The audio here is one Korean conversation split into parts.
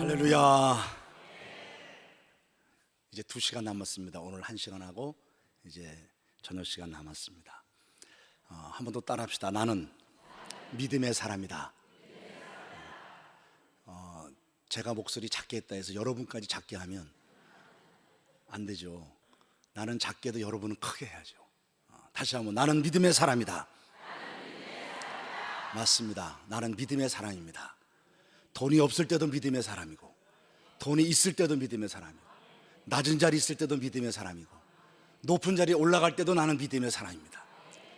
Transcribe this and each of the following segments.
할렐루야. 이제 2시간 남았습니다. 오늘 1시간 하고 이제 저녁 시간 남았습니다. 한 번 더 따라 합시다. 나는 믿음의 사람이다. 제가 목소리 작게 했다 해서 여러분까지 작게 하면 안 되죠. 나는 작게 해도 여러분은 크게 해야죠. 다시 한번, 나는 믿음의 사람이다. 맞습니다. 나는 믿음의 사람입니다. 돈이 없을 때도 믿음의 사람이고, 돈이 있을 때도 믿음의 사람이고, 낮은 자리 있을 때도 믿음의 사람이고, 높은 자리에 올라갈 때도 나는 믿음의 사람입니다.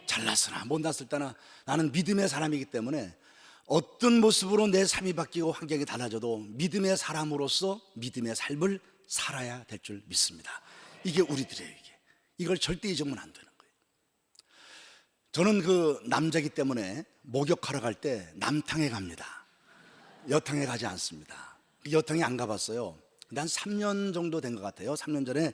잘났으나 못났을 때나 나는 믿음의 사람이기 때문에 어떤 모습으로 내 삶이 바뀌고 환경이 달라져도 믿음의 사람으로서 믿음의 삶을 살아야 될 줄 믿습니다. 이게 우리들의 이걸 절대 잊으면 안 되는 거예요. 저는 그 남자이기 때문에 목욕하러 갈 때 남탕에 갑니다. 여탕에 가지 않습니다. 여탕에 안 가봤어요. 근데 한 3년 정도 된 것 같아요. 3년 전에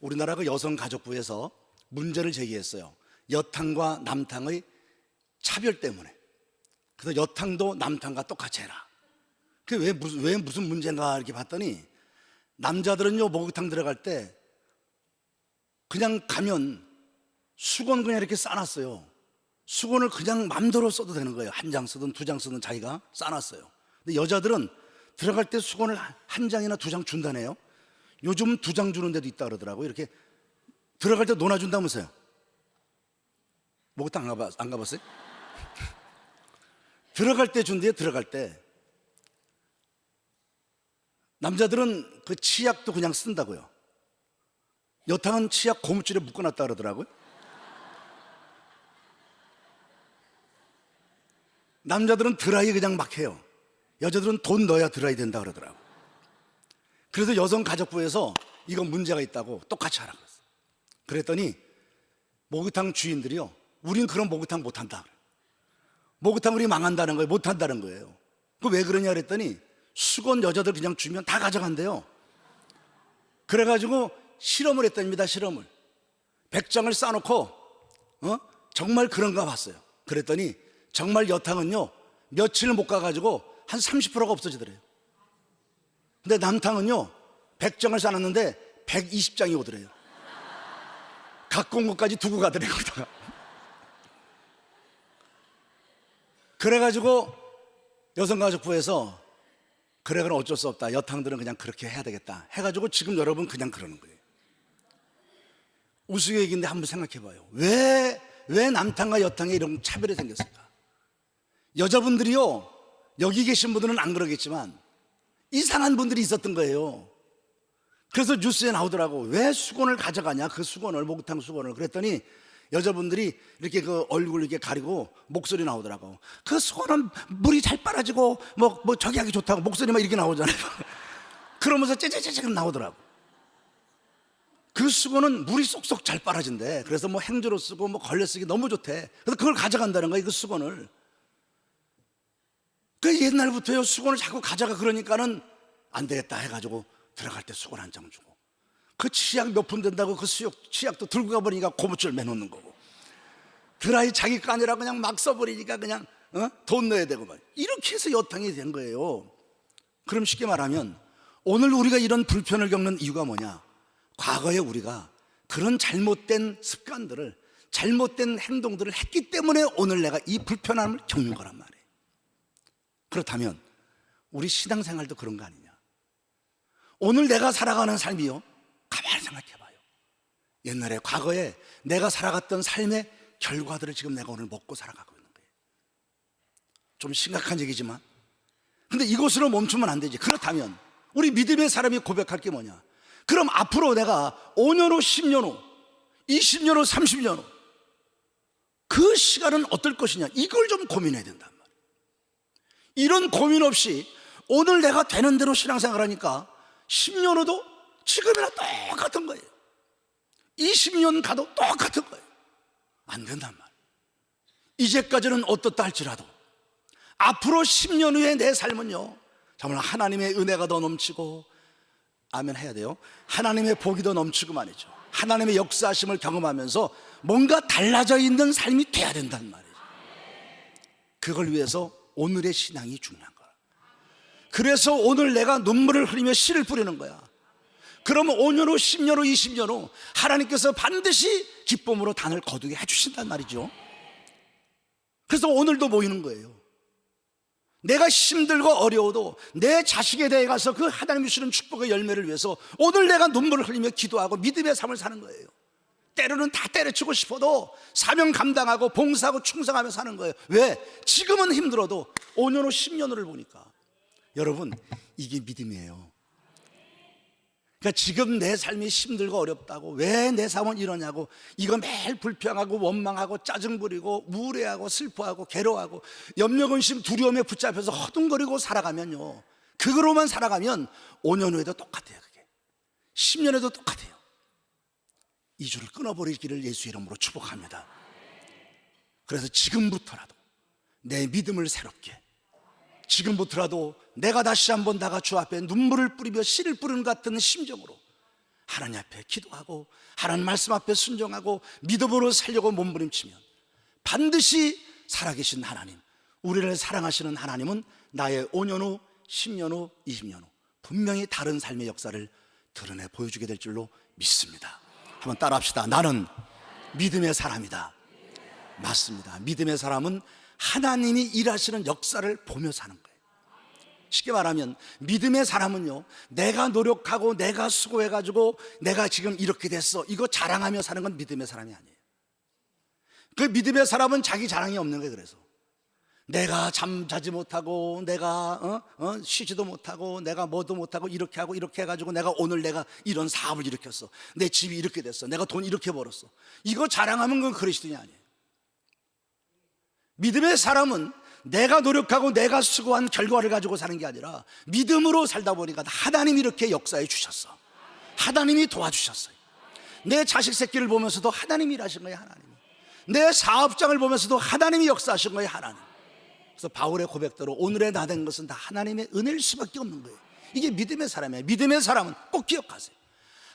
우리나라 그 여성가족부에서 문제를 제기했어요. 여탕과 남탕의 차별 때문에. 그래서 여탕도 남탕과 똑같이 해라. 그게 왜 무슨 문제인가 이렇게 봤더니, 남자들은요 목욕탕 들어갈 때 그냥 가면 수건 그냥 이렇게 싸놨어요. 수건을 그냥 맘대로 써도 되는 거예요. 한 장 쓰든 2장 쓰든 자기가 싸놨어요. 근데 여자들은 들어갈 때 수건을 한 장이나 2장 준다네요. 요즘 2장 주는 데도 있다 그러더라고요. 이렇게 들어갈 때 논아준다면서요. 목욕탕 안 가봤어요? 들어갈 때 준대요. 들어갈 때 남자들은 그 치약도 그냥 쓴다고요. 여탕은 치약 고무줄에 묶어놨다 그러더라고요. 남자들은 드라이 그냥 막 해요. 여자들은 돈 넣어야 드라이 된다 그러더라고요. 그래서 여성가족부에서 이건 문제가 있다고 똑같이 하라고 그랬어요. 그랬더니 목욕탕 주인들이요, 우린 그런 목욕탕 못한다 그래요. 목욕탕 우리 망한다는 거예요. 못한다는 거예요. 그 왜 그러냐 그랬더니 수건 여자들 그냥 주면 다 가져간대요. 그래가지고 실험을 했답니다. 실험을 100장을 싸놓고 정말 그런가 봤어요. 그랬더니 정말 여탕은요 며칠 못 가가지고 한 30%가 없어지더래요. 근데 남탕은요 100장을 싸놨는데 120장이 오더래요. 갖고 온 것까지 두고 가더래요. 그래가지고 여성가족부에서 그래, 그럼 어쩔 수 없다, 여탕들은 그냥 그렇게 해야 되겠다 해가지고 지금 여러분 그냥 그러는 거예요. 우스갯얘기인데 한번 생각해봐요. 왜 남탕과 여탕에 이런 차별이 생겼을까? 여자분들이요, 여기 계신 분들은 안 그러겠지만 이상한 분들이 있었던 거예요. 그래서 뉴스에 나오더라고. 왜 수건을 가져가냐, 그 수건을, 목욕탕 수건을. 그랬더니 여자분들이 이렇게 그 얼굴 이렇게 가리고 목소리 나오더라고. 그 수건은 물이 잘 빨아지고 뭐 저기 하기 좋다고 목소리만 이렇게 나오잖아요. 그러면서 째째째째 나오더라고. 그 수건은 물이 쏙쏙 잘 빨아진대. 그래서 뭐 행주로 쓰고 뭐 걸려 쓰기 너무 좋대. 그래서 그걸 가져간다는 거야, 그 수건을. 그 옛날부터요 수건을 자꾸 가져가 그러니까는 안 되겠다 해가지고 들어갈 때 수건 한 장 주고, 그 치약 몇 푼 된다고 그 치약도 들고 가버리니까 고무줄 매놓는 거고, 드라이 자기 거 아니라 그냥 막 써버리니까 그냥 돈 넣어야 되고 막 이렇게 해서 여탕이 된 거예요. 그럼 쉽게 말하면 오늘 우리가 이런 불편을 겪는 이유가 뭐냐? 과거에 우리가 그런 잘못된 습관들을, 잘못된 행동들을 했기 때문에 오늘 내가 이 불편함을 겪는 거란 말이에요. 그렇다면 우리 신앙생활도 그런 거 아니냐? 오늘 내가 살아가는 삶이요, 가만히 생각해봐요. 옛날에 과거에 내가 살아갔던 삶의 결과들을 지금 내가 오늘 먹고 살아가고 있는 거예요. 좀 심각한 얘기지만, 근데 이것으로 멈추면 안 되지. 그렇다면 우리 믿음의 사람이 고백할 게 뭐냐? 그럼 앞으로 내가 5년 후, 10년 후, 20년 후, 30년 후 그 시간은 어떨 것이냐, 이걸 좀 고민해야 된단 말이에요. 이런 고민 없이 오늘 내가 되는 대로 신앙생활하니까 10년 후도 지금이랑 똑같은 거예요. 20년 가도 똑같은 거예요. 안 된단 말이에요. 이제까지는 어떻다 할지라도 앞으로 10년 후에 내 삶은요 정말 하나님의 은혜가 더 넘치고, 아멘 해야 돼요, 하나님의 복이 더 넘치고 말이죠, 하나님의 역사하심을 경험하면서 뭔가 달라져 있는 삶이 돼야 된단 말이에요. 그걸 위해서 오늘의 신앙이 중요한 거예요. 그래서 오늘 내가 눈물을 흘리며 씨를 뿌리는 거야. 그러면 5년 후, 10년 후, 20년 후 하나님께서 반드시 기쁨으로 단을 거두게 해주신단 말이죠. 그래서 오늘도 모이는 거예요. 내가 힘들고 어려워도 내 자식에 대해 가서 그 하나님이 주시는 축복의 열매를 위해서 오늘 내가 눈물을 흘리며 기도하고 믿음의 삶을 사는 거예요. 때로는 다 때려치고 싶어도 사명 감당하고 봉사하고 충성하며 사는 거예요. 왜? 지금은 힘들어도 5년 후 10년 후를 보니까. 여러분, 이게 믿음이에요. 그러니까 지금 내 삶이 힘들고 어렵다고, 왜 내 삶은 이러냐고, 이거 매일 불평하고 원망하고 짜증 부리고 우울해하고 슬퍼하고 괴로워하고 염려 근심 두려움에 붙잡혀서 허둥거리고 살아가면요, 그거로만 살아가면 5년 후에도 똑같아요. 그게 10년 후에도 똑같아요. 이 줄을 끊어버리기를 예수 이름으로 축복합니다. 그래서 지금부터라도 내 믿음을 새롭게, 지금부터라도 내가 다시 한번 다가 주 앞에 눈물을 뿌리며 씨를 뿌리는 것 같은 심정으로 하나님 앞에 기도하고 하나님 말씀 앞에 순종하고 믿음으로 살려고 몸부림치면 반드시 살아계신 하나님, 우리를 사랑하시는 하나님은 나의 5년 후, 10년 후, 20년 후 분명히 다른 삶의 역사를 드러내 보여주게 될 줄로 믿습니다. 한번 따라합시다. 나는 믿음의 사람이다. 맞습니다. 믿음의 사람은 하나님이 일하시는 역사를 보며 사는 거예요. 쉽게 말하면 믿음의 사람은요, 내가 노력하고 내가 수고해가지고 내가 지금 이렇게 됐어, 이거 자랑하며 사는 건 믿음의 사람이 아니에요. 그 믿음의 사람은 자기 자랑이 없는 거예요. 그래서 내가 잠자지 못하고 내가 쉬지도 못하고 내가 뭐도 못하고 이렇게 하고 이렇게 해가지고 내가 오늘 내가 이런 사업을 일으켰어, 내 집이 이렇게 됐어, 내가 돈 이렇게 벌었어, 이거 자랑하면 그건 그리스도인이 아니에요. 믿음의 사람은 내가 노력하고 내가 수고한 결과를 가지고 사는 게 아니라 믿음으로 살다 보니까 하나님이 이렇게 역사해 주셨어. 하나님이 도와주셨어요. 내 자식 새끼를 보면서도 하나님이 일하신 거예요. 하나님. 내 사업장을 보면서도 하나님이 역사하신 거예요. 하나님. 그래서 바울의 고백대로 오늘의 나 된 것은 다 하나님의 은혜일 수밖에 없는 거예요. 이게 믿음의 사람이에요. 믿음의 사람은 꼭 기억하세요.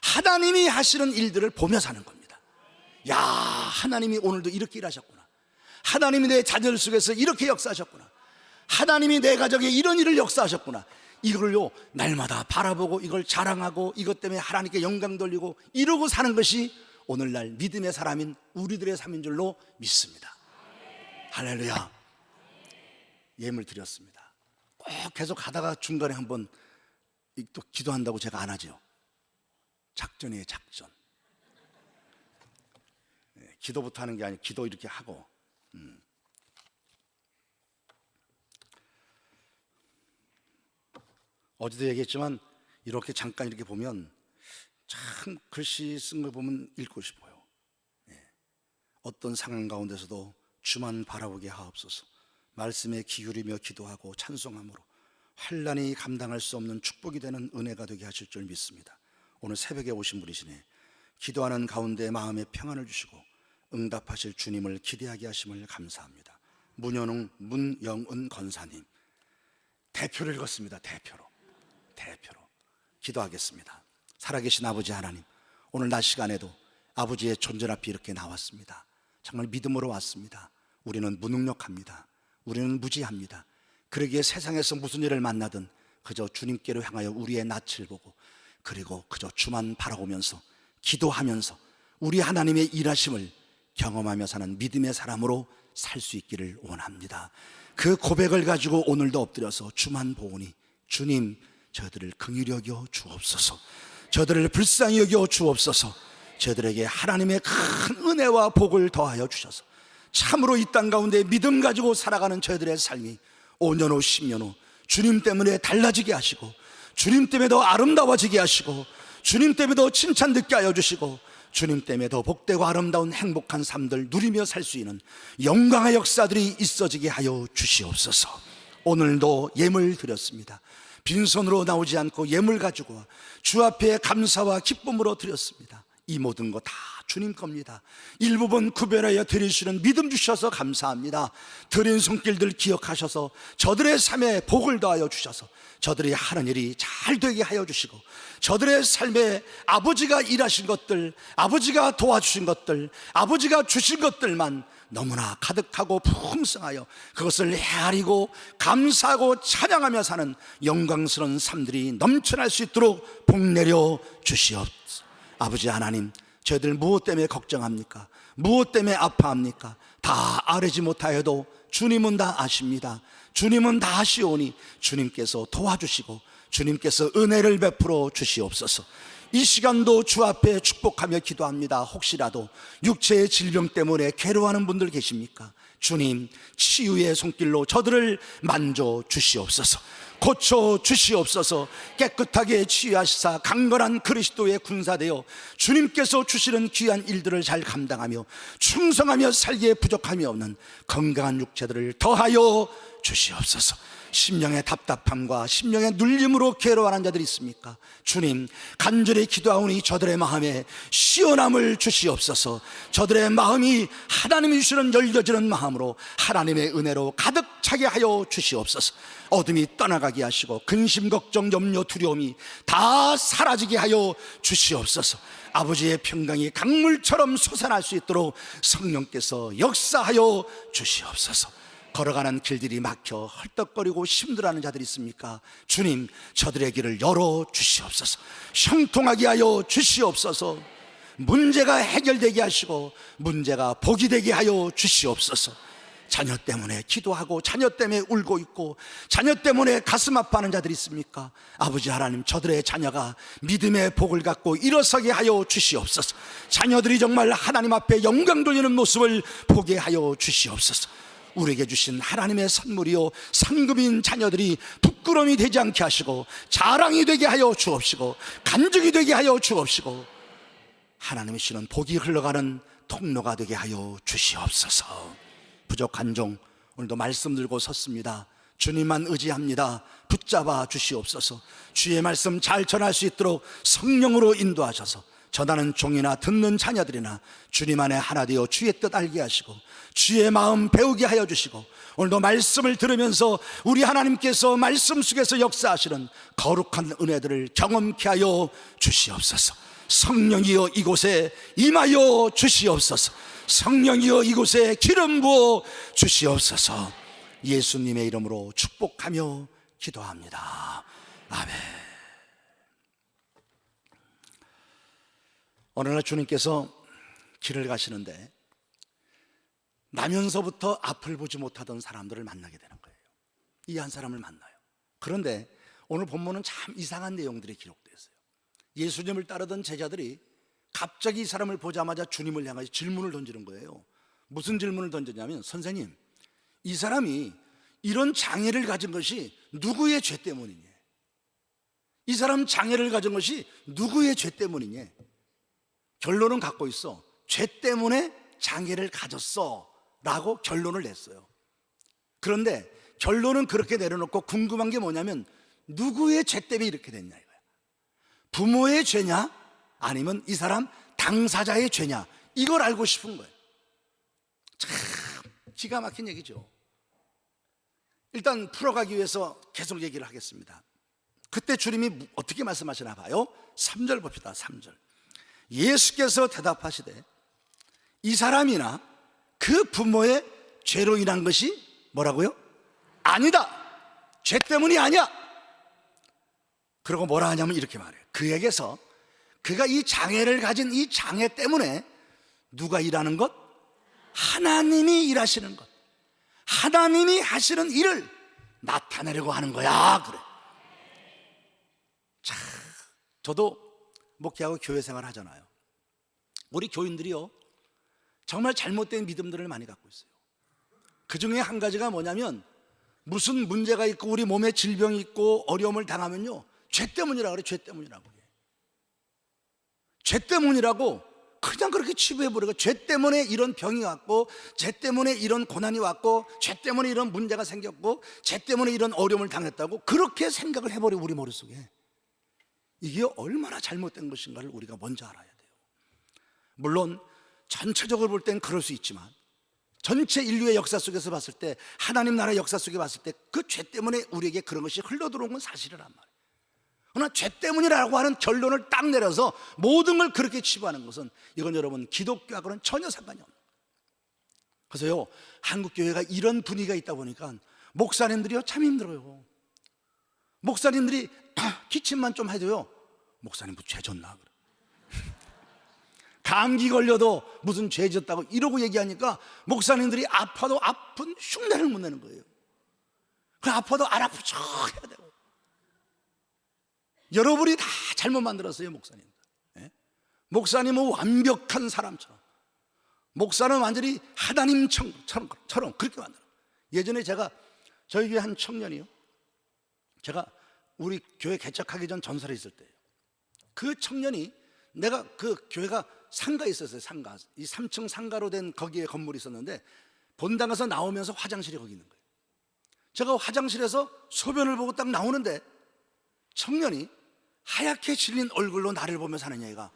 하나님이 하시는 일들을 보며 사는 겁니다. 야, 하나님이 오늘도 이렇게 일하셨구나. 하나님이 내 자녀들 속에서 이렇게 역사하셨구나. 하나님이 내 가정에 이런 일을 역사하셨구나. 이걸요, 날마다 바라보고 이걸 자랑하고 이것 때문에 하나님께 영광 돌리고 이러고 사는 것이 오늘날 믿음의 사람인 우리들의 삶인 줄로 믿습니다. 할렐루야. 예물 드렸습니다. 꼭 계속 가다가 중간에 한번 또 기도한다고 제가 안 하죠. 작전이에요, 작전. 기도부터 하는 게 아니고 기도 이렇게 하고. 어제도 얘기했지만 이렇게 잠깐 이렇게 보면 참 글씨 쓴 거 보면 읽고 싶어요. 어떤 상황 가운데서도 주만 바라보게 하옵소서. 말씀에 기울이며 기도하고 찬송함으로 환난이 감당할 수 없는 축복이 되는 은혜가 되게 하실 줄 믿습니다. 오늘 새벽에 오신 분이시네. 기도하는 가운데 마음에 평안을 주시고 응답하실 주님을 기대하게 하심을 감사합니다. 문영은 권사님 대표를 읽었습니다. 대표로 기도하겠습니다. 살아계신 아버지 하나님, 오늘 낮 시간에도 아버지의 존재 앞에 이렇게 나왔습니다. 정말 믿음으로 왔습니다. 우리는 무능력합니다. 우리는 무지합니다. 그러기에 세상에서 무슨 일을 만나든 그저 주님께로 향하여 우리의 낯을 보고 그리고 그저 주만 바라보면서 기도하면서 우리 하나님의 일하심을 경험하며 사는 믿음의 사람으로 살 수 있기를 원합니다. 그 고백을 가지고 오늘도 엎드려서 주만 보오니 주님, 저들을 긍휼히 여겨 주옵소서. 저들을 불쌍히 여겨 주옵소서. 저들에게 하나님의 큰 은혜와 복을 더하여 주셔서 참으로 이 땅 가운데 믿음 가지고 살아가는 저희들의 삶이 5년 후 10년 후 주님 때문에 달라지게 하시고 주님 때문에 더 아름다워지게 하시고 주님 때문에 더 칭찬 듣게 하여 주시고 주님 때문에 더 복되고 아름다운 행복한 삶들 누리며 살 수 있는 영광의 역사들이 있어지게 하여 주시옵소서. 오늘도 예물 드렸습니다. 빈손으로 나오지 않고 예물 가지고 주 앞에 감사와 기쁨으로 드렸습니다. 이 모든 거 다 주님 겁니다. 일부분 구별하여 드리시는 믿음 주셔서 감사합니다. 드린 손길들 기억하셔서 저들의 삶에 복을 더하여 주셔서 저들이 하는 일이 잘 되게 하여 주시고 저들의 삶에 아버지가 일하신 것들, 아버지가 도와주신 것들, 아버지가 주신 것들만 너무나 가득하고 풍성하여 그것을 헤아리고 감사하고 찬양하며 사는 영광스러운 삶들이 넘쳐날 수 있도록 복 내려 주시옵소서. 아버지 하나님, 저희들 무엇 때문에 걱정합니까? 무엇 때문에 아파합니까? 다 아뢰지 못하여도 주님은 다 아십니다. 주님은 다 아시오니 주님께서 도와주시고 주님께서 은혜를 베풀어 주시옵소서. 이 시간도 주 앞에 축복하며 기도합니다. 혹시라도 육체의 질병 때문에 괴로워하는 분들 계십니까? 주님, 치유의 손길로 저들을 만져 주시옵소서. 고쳐 주시옵소서. 깨끗하게 치유하시사 강건한 그리스도의 군사되어 주님께서 주시는 귀한 일들을 잘 감당하며 충성하며 살기에 부족함이 없는 건강한 육체들을 더하여 주시옵소서. 심령의 답답함과 심령의 눌림으로 괴로워하는 자들이 있습니까? 주님, 간절히 기도하오니 저들의 마음에 시원함을 주시옵소서. 저들의 마음이 하나님이 주시는 열려지는 마음으로 하나님의 은혜로 가득 차게 하여 주시옵소서. 어둠이 떠나가게 하시고 근심, 걱정, 염려, 두려움이 다 사라지게 하여 주시옵소서. 아버지의 평강이 강물처럼 솟아날 수 있도록 성령께서 역사하여 주시옵소서. 걸어가는 길들이 막혀 헐떡거리고 힘들어하는 자들이 있습니까? 주님, 저들의 길을 열어 주시옵소서. 형통하게 하여 주시옵소서. 문제가 해결되게 하시고 문제가 복이 되게 하여 주시옵소서. 자녀 때문에 기도하고 자녀 때문에 울고 있고 자녀 때문에 가슴 아파하는 자들이 있습니까? 아버지 하나님, 저들의 자녀가 믿음의 복을 갖고 일어서게 하여 주시옵소서. 자녀들이 정말 하나님 앞에 영광 돌리는 모습을 보게 하여 주시옵소서. 우리에게 주신 하나님의 선물이요 상급인 자녀들이 부끄러움이 되지 않게 하시고 자랑이 되게 하여 주옵시고 간증이 되게 하여 주옵시고 하나님이 주시는 복이 흘러가는 통로가 되게 하여 주시옵소서. 부족한 종 오늘도 말씀 들고 섰습니다. 주님만 의지합니다. 붙잡아 주시옵소서. 주의 말씀 잘 전할 수 있도록 성령으로 인도하셔서 전하는 종이나 듣는 자녀들이나 주님 안에 하나 되어 주의 뜻 알게 하시고 주의 마음 배우게 하여 주시고 오늘도 말씀을 들으면서 우리 하나님께서 말씀 속에서 역사하시는 거룩한 은혜들을 경험케 하여 주시옵소서. 성령이여 이곳에 임하여 주시옵소서. 성령이여 이곳에 기름 부어 주시옵소서. 예수님의 이름으로 축복하며 기도합니다. 아멘. 어느 날 주님께서 길을 가시는데 나면서부터 앞을 보지 못하던 사람들을 만나게 되는 거예요. 이 한 사람을 만나요. 그런데 오늘 본문은 참 이상한 내용들이 기록되어 있어요. 예수님을 따르던 제자들이 갑자기 이 사람을 보자마자 주님을 향하여 질문을 던지는 거예요. 무슨 질문을 던졌냐면, 선생님, 이 사람이 이런 장애를 가진 것이 누구의 죄 때문이냐? 이 사람 장애를 가진 것이 누구의 죄 때문이냐? 결론은 갖고 있어. 죄 때문에 장애를 가졌어 라고 결론을 냈어요. 그런데 결론은 그렇게 내려놓고 궁금한 게 뭐냐면 누구의 죄 때문에 이렇게 됐냐 이거야. 부모의 죄냐 아니면 이 사람 당사자의 죄냐, 이걸 알고 싶은 거예요. 참 기가 막힌 얘기죠. 일단 풀어가기 위해서 계속 얘기를 하겠습니다. 그때 주님이 어떻게 말씀하시나 봐요. 3절 봅시다. 3절. 예수께서 대답하시되 이 사람이나 그 부모의 죄로 인한 것이 뭐라고요? 아니다. 죄 때문이 아니야. 그리고 뭐라 하냐면 이렇게 말해요. 그에게서 그가 이 장애를 가진 이 장애 때문에 누가 일하는 것? 하나님이 일하시는 것, 하나님이 하시는 일을 나타내려고 하는 거야. 그래. 자, 저도 목회하고 교회 생활 하잖아요. 우리 교인들이요 정말 잘못된 믿음들을 많이 갖고 있어요. 그 중에 한 가지가 뭐냐면 무슨 문제가 있고 우리 몸에 질병이 있고 어려움을 당하면요 죄 때문이라고 그래. 죄 때문이라고. 죄 때문이라고 그냥 그렇게 치부해버리고, 죄 때문에 이런 병이 왔고, 죄 때문에 이런 고난이 왔고, 죄 때문에 이런 문제가 생겼고, 죄 때문에 이런 어려움을 당했다고 그렇게 생각을 해버려. 우리 머릿속에. 이게 얼마나 잘못된 것인가를 우리가 먼저 알아야 돼요. 물론 전체적으로 볼 땐 그럴 수 있지만 전체 인류의 역사 속에서 봤을 때, 하나님 나라의 역사 속에 봤을 때 그 죄 때문에 우리에게 그런 것이 흘러들어온 건 사실이란 말이에요. 그러나 죄 때문이라고 하는 결론을 딱 내려서 모든 걸 그렇게 치부하는 것은, 이건 여러분 기독교하고는 전혀 상관이 없는 거예요. 그래서요, 한국 교회가 이런 분위기가 있다 보니까 목사님들이요 참 힘들어요. 목사님들이 기침만 좀 해도요, 목사님 뭐 죄 졌나 그래. 감기 걸려도 무슨 죄 졌다고 이러고 얘기하니까 목사님들이 아파도 아픈 흉내를 못 내는 거예요. 그 아파도 안 아픈 척 해야 되고. 여러분이 다 잘못 만들었어요, 목사님. 예? 목사님은 완벽한 사람처럼, 목사는 완전히 하나님처럼 그렇게 만들어. 예전에 제가 저희 교회 한 청년이요, 제가 우리 교회 개척하기 전 전설에 있을 때예요. 그 청년이, 내가 그 교회가 상가에 있었어요. 상가, 이 3층 상가로 된 거기에 건물이 있었는데 본당에서 나오면서 화장실이 거기 있는 거예요. 제가 화장실에서 소변을 보고 딱 나오는데 청년이 하얗게 질린 얼굴로 나를 보면서 하는 얘기가,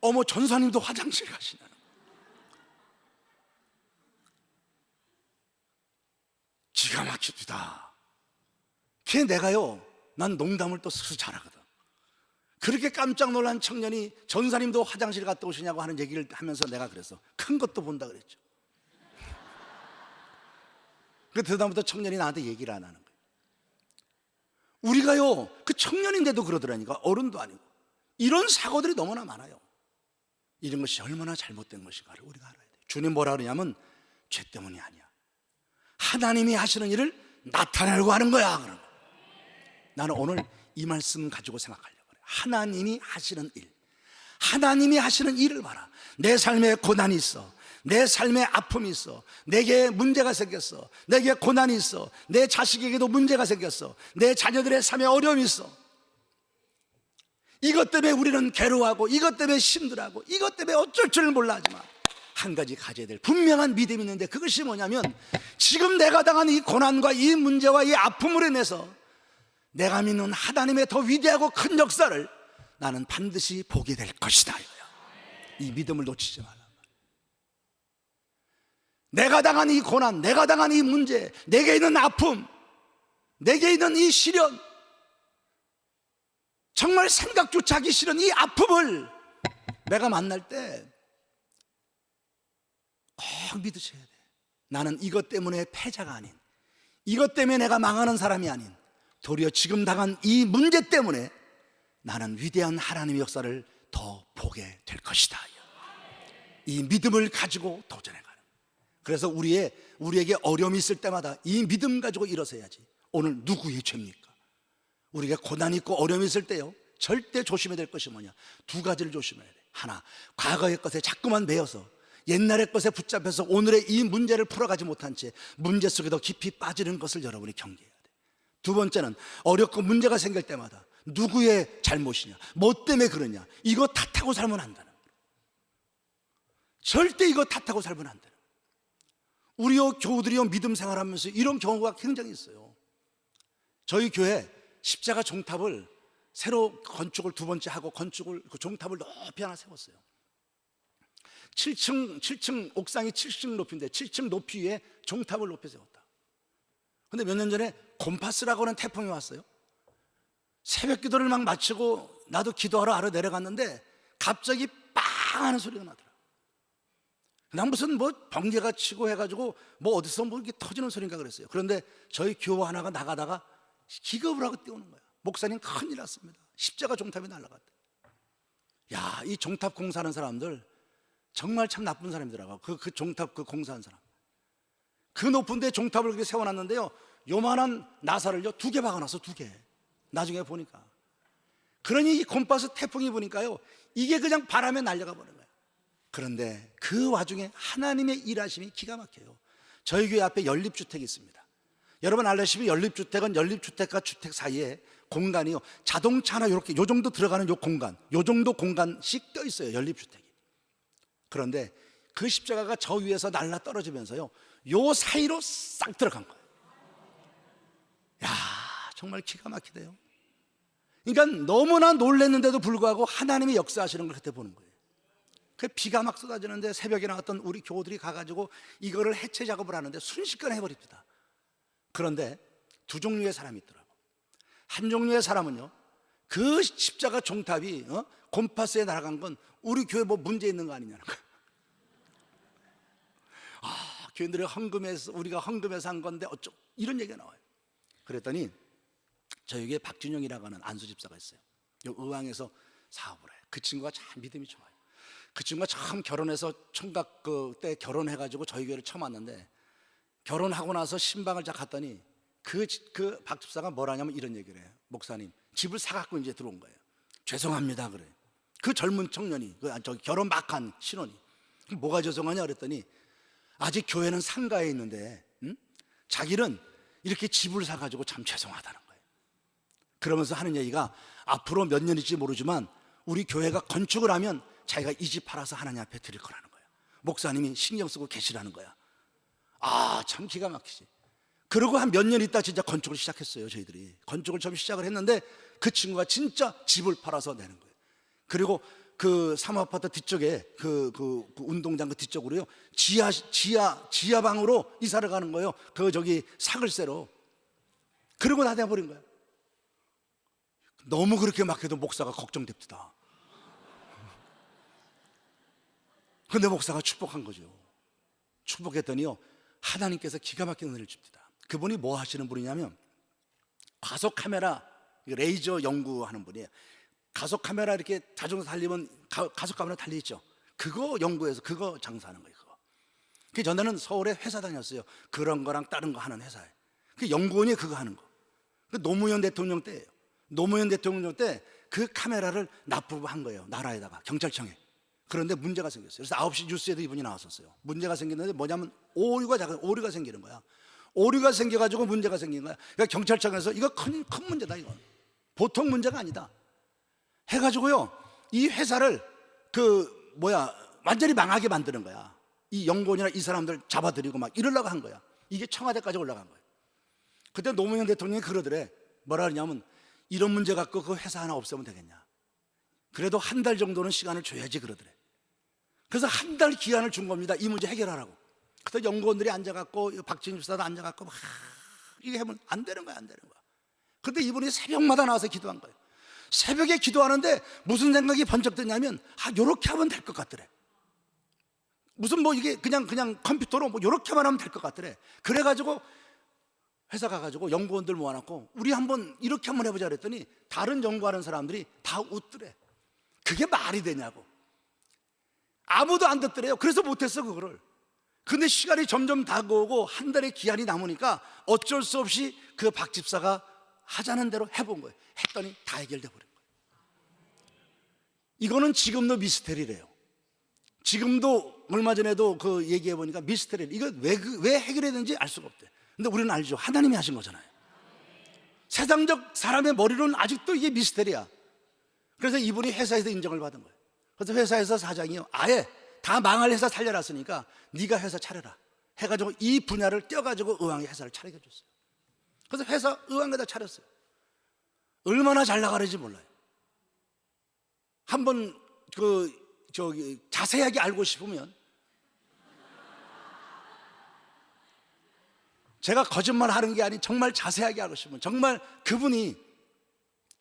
어머 전사님도 화장실 가시냐는 거예요. 기가 막힙니다. 걔 내가요, 난 농담을 또 스스로 잘하거든. 그렇게 깜짝 놀란 청년이 전사님도 화장실 갔다 오시냐고 하는 얘기를 하면서 내가 그랬어. 큰 것도 본다 그랬죠. 그다음부터 청년이 나한테 얘기를 안 하는 거예요. 우리가요, 그 청년인데도 그러더라니까. 어른도 아니고. 이런 사고들이 너무나 많아요. 이런 것이 얼마나 잘못된 것인가를 우리가 알아야 돼요. 주님 뭐라 그러냐면 죄 때문이 아니야. 하나님이 하시는 일을 나타내려고 하는 거야. 그런 거. 나는 오늘 이 말씀 가지고 생각하려고 그래. 하나님이 하시는 일, 하나님이 하시는 일을 봐라. 내 삶에 고난이 있어, 내 삶에 아픔이 있어, 내게 문제가 생겼어, 내게 고난이 있어, 내 자식에게도 문제가 생겼어, 내 자녀들의 삶에 어려움이 있어. 이것 때문에 우리는 괴로워하고, 이것 때문에 힘들어하고, 이것 때문에 어쩔 줄 몰라 하지만 한 가지 가져야 될 분명한 믿음이 있는데, 그것이 뭐냐면 지금 내가 당한 이 고난과 이 문제와 이 아픔으로 인해서 내가 믿는 하나님의 더 위대하고 큰 역사를 나는 반드시 보게 될 것이다. 이 믿음을 놓치지 말라. 내가 당한 이 고난, 내가 당한 이 문제, 내게 있는 아픔, 내게 있는 이 시련, 정말 생각조차 하기 싫은 이 아픔을 내가 만날 때 꼭 믿으셔야 돼. 나는 이것 때문에 패자가 아닌, 이것 때문에 내가 망하는 사람이 아닌, 도리어 지금 당한 이 문제 때문에 나는 위대한 하나님의 역사를 더 보게 될 것이다. 이 믿음을 가지고 도전해가는. 그래서 우리에게 어려움이 있을 때마다 이 믿음 가지고 일어서야지. 오늘 누구의 죄입니까? 우리가 고난이 있고 어려움이 있을 때요, 절대 조심해야 될 것이 뭐냐? 두 가지를 조심해야 돼. 하나, 과거의 것에 자꾸만 매여서 옛날의 것에 붙잡혀서 오늘의 이 문제를 풀어가지 못한 채 문제 속에 더 깊이 빠지는 것을 여러분이 경계해야 돼. 두 번째는, 어렵고 문제가 생길 때마다 누구의 잘못이냐, 뭐 때문에 그러냐, 이거 탓하고 살면 안 되는 거예요. 절대 이거 탓하고 살면 안 되는 거예요. 우리 교우들이요, 믿음 생활하면서 이런 경우가 굉장히 있어요. 저희 교회 십자가 종탑을 새로 건축을 두 번째 하고, 그 종탑을 높이 하나 세웠어요. 7층 옥상이 7층 높이인데 7층 높이 위에 종탑을 높이 세웠다. 근데 몇 년 전에 곰파스라고 하는 태풍이 왔어요. 새벽 기도를 막 마치고 나도 기도하러 아래 내려갔는데 갑자기 빵 하는 소리가 나더라. 난 무슨 뭐 번개가 치고 해가지고 뭐 어디서 뭐 이렇게 터지는 소리인가 그랬어요. 그런데 저희 교우 하나가 나가다가 기겁을 하고 뛰어오는 거야. 목사님 큰일 났습니다. 십자가 종탑이 날아갔대. 야, 이 종탑 공사하는 사람들 정말 참 나쁜 사람이더라고. 그 종탑 그 공사한 사람. 그 높은데 종탑을 그렇게 세워놨는데요, 요만한 나사를요 2개 박아놨어. 2개. 나중에 보니까. 그러니 이 곰파스 태풍이 보니까요, 이게 그냥 바람에 날려가 버린 거예요. 그런데 그 와중에 하나님의 일하심이 기가 막혀요. 저희 교회 앞에 연립주택이 있습니다. 여러분 알다시피 연립주택은 연립주택과 주택 사이에 공간이요, 자동차 하나 이렇게 요 정도 들어가는 요 공간, 요 정도 공간씩 껴 있어요, 연립주택이. 그런데 그 십자가가 저 위에서 날라 떨어지면서요, 요 사이로 싹 들어간 거예요. 야, 정말 기가 막히대요. 그러니까 너무나 놀랐는데도 불구하고 하나님이 역사하시는 걸 그때 보는 거예요. 그 비가 막 쏟아지는데 새벽에 나왔던 우리 교우들이 가가지고 이거를 해체 작업을 하는데 순식간에 해버립니다. 그런데 두 종류의 사람이 있더라고. 한 종류의 사람은요, 그 십자가 종탑이 곰파스에 날아간 건 우리 교회 뭐 문제 있는 거 아니냐는 거예요. 교인들이 헌금해서 우리가 헌금해서 한 건데 어쩌 이런 얘기가 나와요. 그랬더니 저에게 박준영이라고 하는 안수 집사가 있어요. 의왕에서 사업을 해요. 그 친구가 참 믿음이 좋아요. 그 친구가 처음 결혼해서 총각 때 결혼해가지고 저희 교회를 처음 왔는데, 결혼하고 나서 신방을 딱 갔더니 그 박 집사가 뭐라냐면 이런 얘기를 해요. 목사님, 집을 사갖고 이제 들어온 거예요. 죄송합니다 그래. 그 젊은 청년이, 결혼 막 한 신혼이 뭐가 죄송하냐 그랬더니, 아직 교회는 상가에 있는데 자기는 이렇게 집을 사가지고 참 죄송하다는 거예요. 그러면서 하는 얘기가, 앞으로 몇 년일지 모르지만 우리 교회가 건축을 하면 자기가 이 집 팔아서 하나님 앞에 드릴 거라는 거예요. 목사님이 신경 쓰고 계시라는 거야. 아, 참 기가 막히지. 그러고 한 몇 년 있다 진짜 건축을 시작했어요. 저희들이 건축을 처음 시작을 했는데 그 친구가 진짜 집을 팔아서 내는 거예요. 그리고 그 사모아파트 뒤쪽에 그 운동장 그 뒤쪽으로요, 지하방으로 이사를 가는 거예요. 저기 사글세로. 그러고 다 돼버린 거예요. 너무 그렇게 막 해도 목사가 걱정됩니다. 근데 목사가 축복한 거죠. 축복했더니요, 하나님께서 기가 막힌 은혜를 줍니다. 그분이 뭐 하시는 분이냐면, 가속 카메라 레이저 연구하는 분이에요. 가속 카메라 이렇게 자전거 달리면 가속 카메라 달리죠. 그거 연구해서 그거 장사하는 거예요. 그 전에는 서울에 회사 다녔어요. 그런 거랑 다른 거 하는 회사에. 그 연구원이 그거 하는 거. 그 노무현 대통령 때예요. 노무현 대통령 때 그 카메라를 납부한 거예요. 나라에다가, 경찰청에. 그런데 문제가 생겼어요. 그래서 9시 뉴스에도 이분이 나왔었어요. 문제가 생겼는데 뭐냐면 오류가 생기는 거야. 오류가 생겨가지고 문제가 생긴 거야. 그러니까 경찰청에서 이거 큰 문제다, 이건 보통 문제가 아니다 해가지고요, 이 회사를 완전히 망하게 만드는 거야. 이 연구원이나 이 사람들 잡아들이고 막 이러려고 한 거야. 이게 청와대까지 올라간 거예요. 그때 노무현 대통령이 그러더래. 뭐라 그러냐면, 이런 문제 갖고 그 회사 하나 없애면 되겠냐, 그래도 한 달 정도는 시간을 줘야지 그러더래. 그래서 한 달 기한을 준 겁니다. 이 문제 해결하라고. 그때 연구원들이 앉아갖고, 박진희 집사도 앉아갖고 막 이게 하면 안 되는 거야, 안 되는 거야. 근데 이분이 새벽마다 나와서 기도한 거예요. 새벽에 기도하는데 무슨 생각이 번쩍 드냐면, 요렇게 하면 될 것 같더래. 무슨 이게 그냥 컴퓨터로 요렇게만 하면 될 것 같더래. 그래가지고 회사 가가지고 연구원들 모아놓고 우리 한번 이렇게 한번 해보자 그랬더니, 다른 연구하는 사람들이 다 웃더래. 그게 말이 되냐고. 아무도 안 듣더래요. 그래서 못했어 그거를. 근데 시간이 점점 다가오고 한 달의 기한이 남으니까 어쩔 수 없이 그 박 집사가 하자는 대로 해본 거예요. 했더니 다 해결돼 버린 거예요. 이거는 지금도 미스테리래요. 지금도 얼마 전에도 그 얘기해 보니까 미스테리. 이거 왜 해결해야 되는지 알 수가 없대. 근데 우리는 알죠. 하나님이 하신 거잖아요. 세상적 사람의 머리로는 아직도 이게 미스테리야. 그래서 이분이 회사에서 인정을 받은 거예요. 그래서 회사에서 사장이요, 아예 다 망할 회사 살려놨으니까 네가 회사 차려라 해가지고 이 분야를 떼어가지고 의왕에 회사를 차리게 해줬어요. 그래서 회사 의왕에다 차렸어요. 얼마나 잘 나가는지 몰라요. 한번 자세하게 알고 싶으면, 제가 거짓말 하는 게 아닌 정말 자세하게 알고 싶으면, 정말 그분이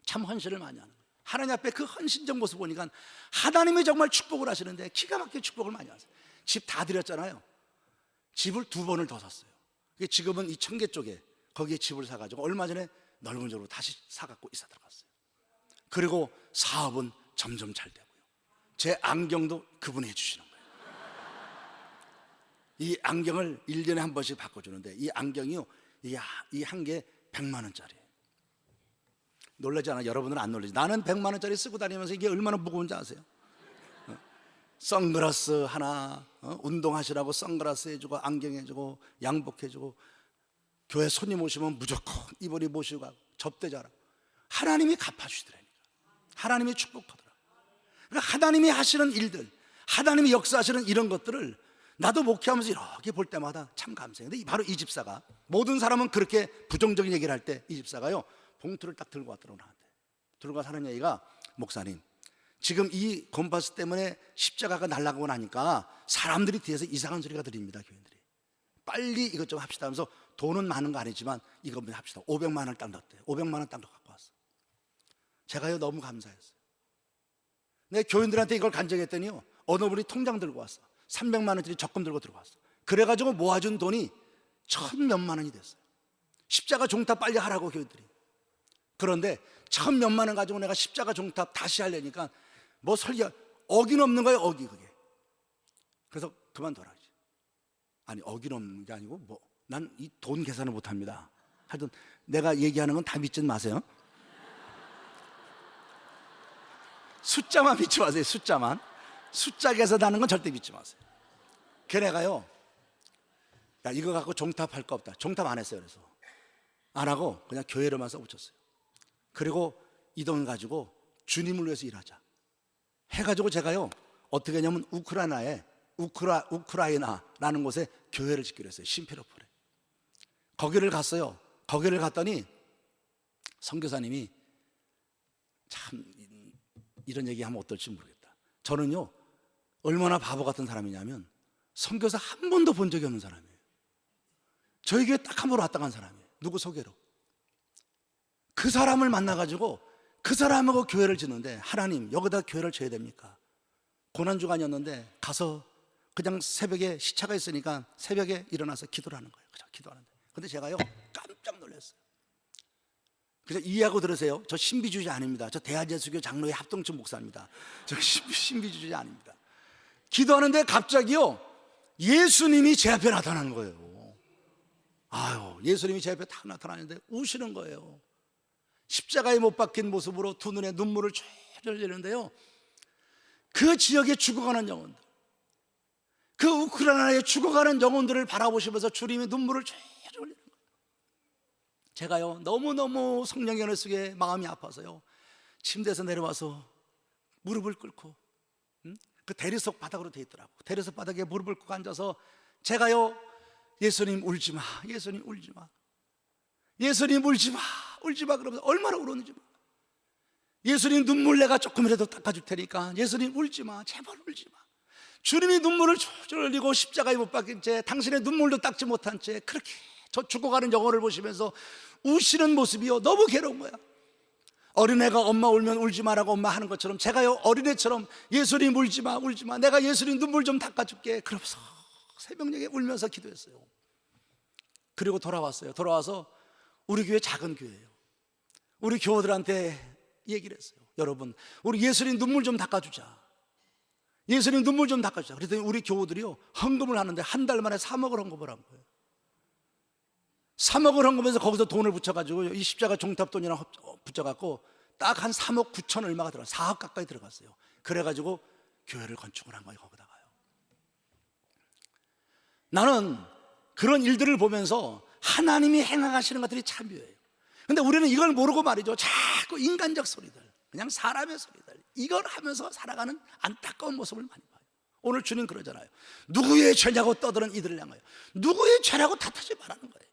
참 헌신을 많이 하는 거예요. 하나님 앞에 그 헌신적 모습 보니까 하나님이 정말 축복을 하시는데 기가 막히게 축복을 많이 하세요. 집 다 드렸잖아요. 집을 2번을 더 샀어요. 지금은 이 청계 쪽에 거기에 집을 사가지고 얼마 전에 넓은 쪽으로 다시 사갖고 이사 들어갔어요. 그리고 사업은 점점 잘 되고요. 제 안경도 그분이 해주시는 거예요. 이 안경을 1년에 한 번씩 바꿔주는데, 이 안경이요, 이 한 개 100만 원짜리예요. 놀라지 않아요? 여러분들은 안 놀라지? 나는 100만 원짜리 쓰고 다니면서 이게 얼마나 무거운지 아세요? 선글라스 하나, 운동하시라고 선글라스 해주고, 안경 해주고, 양복 해주고, 교회 손님 오시면 무조건 이번에 모시고 가고, 접대자라고. 하나님이 갚아주시더라니까. 하나님이 축복하더라. 그러니까 하나님이 하시는 일들, 하나님이 역사하시는 이런 것들을 나도 목회하면서 이렇게 볼 때마다 참 감사해요. 근데 바로 이 집사가, 모든 사람은 그렇게 부정적인 얘기를 할 때 이 집사가요, 봉투를 딱 들고 왔더라고. 나한테 들고 와서 하는 얘기가, 목사님, 지금 이 곰파스 때문에 십자가가 날아가고 나니까 사람들이 뒤에서 이상한 소리가 들립니다. 교인들이 빨리 이것 좀 합시다 하면서, 돈은 많은 거 아니지만 이것 좀 합시다. 500만 원을 딱 넣었대요. 500만 원 딱 갖고 왔어. 제가요 너무 감사했어요. 내 교인들한테 이걸 간증했더니요, 어느 분이 통장 들고 왔어. 300만 원짜리 적금 들고 들어왔어. 그래가지고 모아준 돈이 1,000몇만 원이 됐어요. 십자가 종탑 빨리 하라고 교회들이. 그런데 1,000몇만 원 가지고 내가 십자가 종탑 다시 하려니까 뭐 설계가 억이 넘는 거예요. 억이 그게. 그래서 그만둬라. 아니 억이 넘는 게 아니고 뭐 난 이 돈 계산을 못합니다. 하여튼 내가 얘기하는 건 다 믿지 마세요. 숫자만 믿지 마세요. 숫자만. 숫자 계산하는 건 절대 믿지 마세요. 걔네가요, 야 이거 갖고 종탑 할 거 없다. 종탑 안 했어요. 그래서 안 하고 그냥 교회로만 써붙였어요. 그리고 이 돈 가지고 주님을 위해서 일하자 해가지고 제가요 어떻게 했냐면 우크라이나라는 곳에 교회를 짓기로 했어요. 심페로폴에. 거기를 갔어요. 거기를 갔더니 선교사님이 참 이런 얘기하면 어떨지 모르겠다. 저는요 얼마나 바보 같은 사람이냐면 선교사 한 번도 본 적이 없는 사람이에요. 저희 교회 딱 한 번 왔다 간 사람이에요. 누구 소개로. 그 사람을 만나가지고 그 사람하고 교회를 짓는데, 하나님 여기다 교회를 줘야 됩니까? 고난주간이었는데 가서 그냥 새벽에 시차가 있으니까 새벽에 일어나서 기도를 하는 거예요. 그냥 기도하는데. 근데 제가요 깜짝 놀랐어요. 그래서 이해하고 들으세요. 저 신비주의자 아닙니다. 저 대한예수교 장로회 합동측 목사입니다. 저 신비주의자 아닙니다. 기도하는데 갑자기요 예수님이 제 앞에 나타나는 거예요. 아유, 예수님이 제 앞에 딱 나타나는데 우시는 거예요. 십자가에 못 박힌 모습으로 두 눈에 눈물을 촤르 흘리는데요, 그 지역에 죽어가는 영혼들, 그 우크라이나에 죽어가는 영혼들을 바라보시면서 주님의 눈물을 촤르 흘리는 거예요. 제가요 너무너무 성령의 은혜 속에 마음이 아파서요 침대에서 내려와서 무릎을 꿇고, 그 대리석 바닥으로 돼 있더라고. 대리석 바닥에 무릎을 꿇고 앉아서 제가요 예수님 울지마, 예수님 울지마, 예수님 울지마, 울지마 그러면서 얼마나 울었는지 몰라. 예수님 눈물 내가 조금이라도 닦아줄 테니까 예수님 울지마, 제발 울지마. 주님이 눈물을 졸졸 흘리고 십자가에 못 박힌 채 당신의 눈물도 닦지 못한 채 그렇게 저 죽어가는 영혼을 보시면서 우시는 모습이요 너무 괴로운 거야. 어린애가 엄마 울면 울지 마라고 엄마 하는 것처럼 제가요 어린애처럼 예수님 울지마, 울지마, 내가 예수님 눈물 좀 닦아줄게 그러면서 새벽녘에 울면서 기도했어요. 그리고 돌아왔어요. 돌아와서 우리 교회 작은 교회예요. 우리 교우들한테 얘기를 했어요. 여러분 우리 예수님 눈물 좀 닦아주자, 예수님 눈물 좀 닦아주자. 그랬더니 우리 교우들이요 헌금을 하는데 한 달 만에 3억을 헌금을 한 거예요. 3억을 헌금해서 거기서 돈을 붙여가지고 이 십자가 종탑 돈이랑 붙여갖고 딱 한 3억 9천 얼마가 들어갔어요. 4억 가까이 들어갔어요. 그래가지고 교회를 건축을 한 거예요. 거기다가요. 나는 그런 일들을 보면서 하나님이 행하시는 것들이 참 묘해요. 근데 우리는 이걸 모르고 말이죠 자꾸 인간적 소리들, 그냥 사람의 소리들, 이걸 하면서 살아가는 안타까운 모습을 많이 봐요. 오늘 주님 그러잖아요. 누구의 죄냐고 떠드는 이들을 향하여 누구의 죄라고 탓하지 말라는 거예요.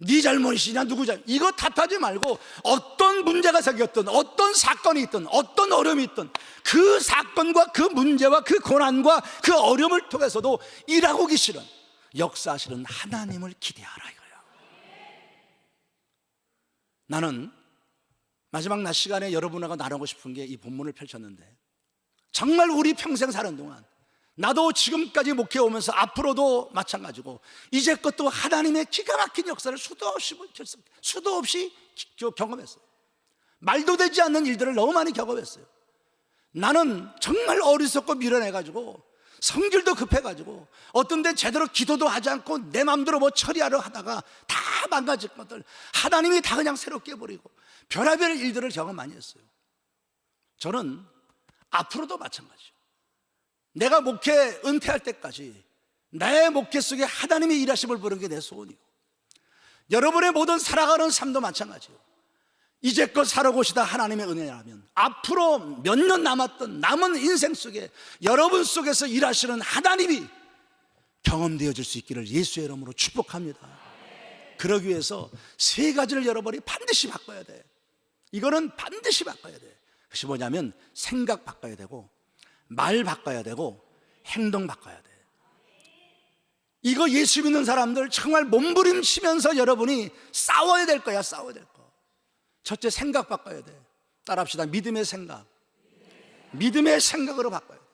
네 잘못이냐 누구 잘못, 이거 탓하지 말고 어떤 문제가 생겼든 어떤 사건이 있든 어떤 어려움이 있든 그 사건과 그 문제와 그 고난과 그 어려움을 통해서도 일하고 계시는 역사하시는 하나님을 기대하라 이거야. 나는 마지막 낮 시간에 여러분과 나누고 싶은 게 이 본문을 펼쳤는데, 정말 우리 평생 사는 동안 나도 지금까지 목회해 오면서 앞으로도 마찬가지고 이제껏도 하나님의 기가 막힌 역사를 수도 없이 경험했어요. 말도 되지 않는 일들을 너무 많이 경험했어요. 나는 정말 어리석고 미련해가지고 성질도 급해가지고 어떤 데 제대로 기도도 하지 않고 내 맘대로 뭐 처리하려 하다가 다 망가질 것들 하나님이 다 그냥 새롭게 해버리고 별의별 일들을 경험 많이 했어요. 저는 앞으로도 마찬가지죠. 내가 목회 은퇴할 때까지 나의 목회 속에 하나님의 일하심을 보는 게 내 소원이고, 여러분의 모든 살아가는 삶도 마찬가지예요. 이제껏 살아오시다 하나님의 은혜라면 앞으로 몇 년 남았던 남은 인생 속에 여러분 속에서 일하시는 하나님이 경험되어질 수 있기를 예수의 이름으로 축복합니다. 그러기 위해서 세 가지를 여러분이 반드시 바꿔야 돼. 이거는 반드시 바꿔야 돼. 그것이 뭐냐면 생각 바꿔야 되고, 말 바꿔야 되고, 행동 바꿔야 돼. 이거 예수 믿는 사람들 정말 몸부림치면서 여러분이 싸워야 될 거야. 싸워야 될 거. 첫째, 생각 바꿔야 돼. 따라합시다. 믿음의 생각. 믿음의 생각으로 바꿔야 돼.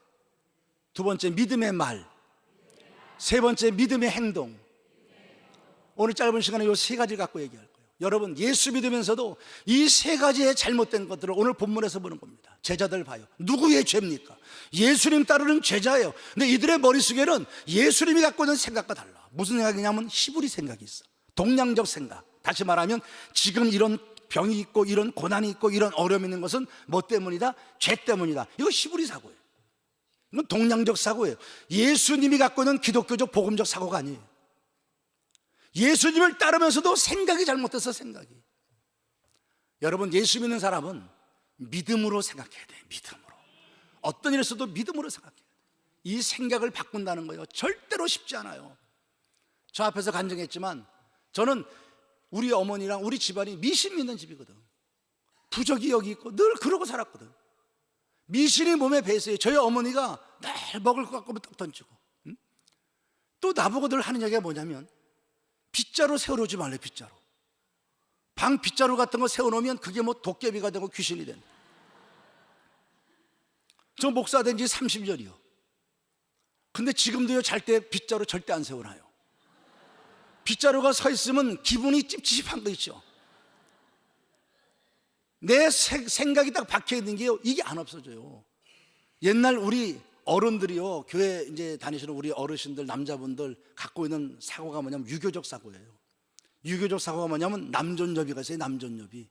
두 번째, 믿음의 말. 세 번째, 믿음의 행동. 오늘 짧은 시간에 이 세 가지를 갖고 얘기할 거예요. 여러분, 예수 믿으면서도 이 세 가지의 잘못된 것들을 오늘 본문에서 보는 겁니다. 제자들 봐요. 누구의 죄입니까? 예수님 따르는 제자예요. 근데 이들의 머릿속에는 예수님이 갖고 있는 생각과 달라. 무슨 생각이냐면 히브리 생각이 있어. 동양적 생각. 다시 말하면 지금 이런 병이 있고 이런 고난이 있고 이런 어려움이 있는 것은 뭐 때문이다? 죄 때문이다. 이거 히브리 사고예요. 이건 동양적 사고예요. 예수님이 갖고 있는 기독교적 복음적 사고가 아니에요. 예수님을 따르면서도 생각이 잘못돼서 생각이. 여러분, 예수 믿는 사람은 믿음으로 생각해야 돼요. 믿음으로. 어떤 일을 써도 믿음으로 생각해야 돼요. 이 생각을 바꾼다는 거예요. 절대로 쉽지 않아요. 저 앞에서 간증했지만 저는 우리 어머니랑 우리 집안이 미신 믿는 집이거든. 부적이 여기 있고 늘 그러고 살았거든. 미신이 몸에 배 있어요. 저희 어머니가 늘 먹을 것 갖고 떡 던지고, 응? 또 나보고 늘 하는 얘기가 뭐냐면 빗자루 세워놓지 말래. 빗자루, 방 빗자루 같은 거 세워놓으면 그게 뭐 도깨비가 되고 귀신이 된다. 저 목사 된 지 30년이요 근데 지금도요, 잘 때 빗자루 절대 안 세워놔요. 빗자루가 서 있으면 기분이 찝찝한 거 있죠. 내 생각이 딱 박혀 있는 게요, 이게 안 없어져요. 옛날 우리 어른들이요, 교회 이제 다니시는 우리 어르신들, 남자분들 갖고 있는 사고가 뭐냐면 유교적 사고예요. 유교적 사고가 뭐냐면 남존여비가 있어요. 남존여비.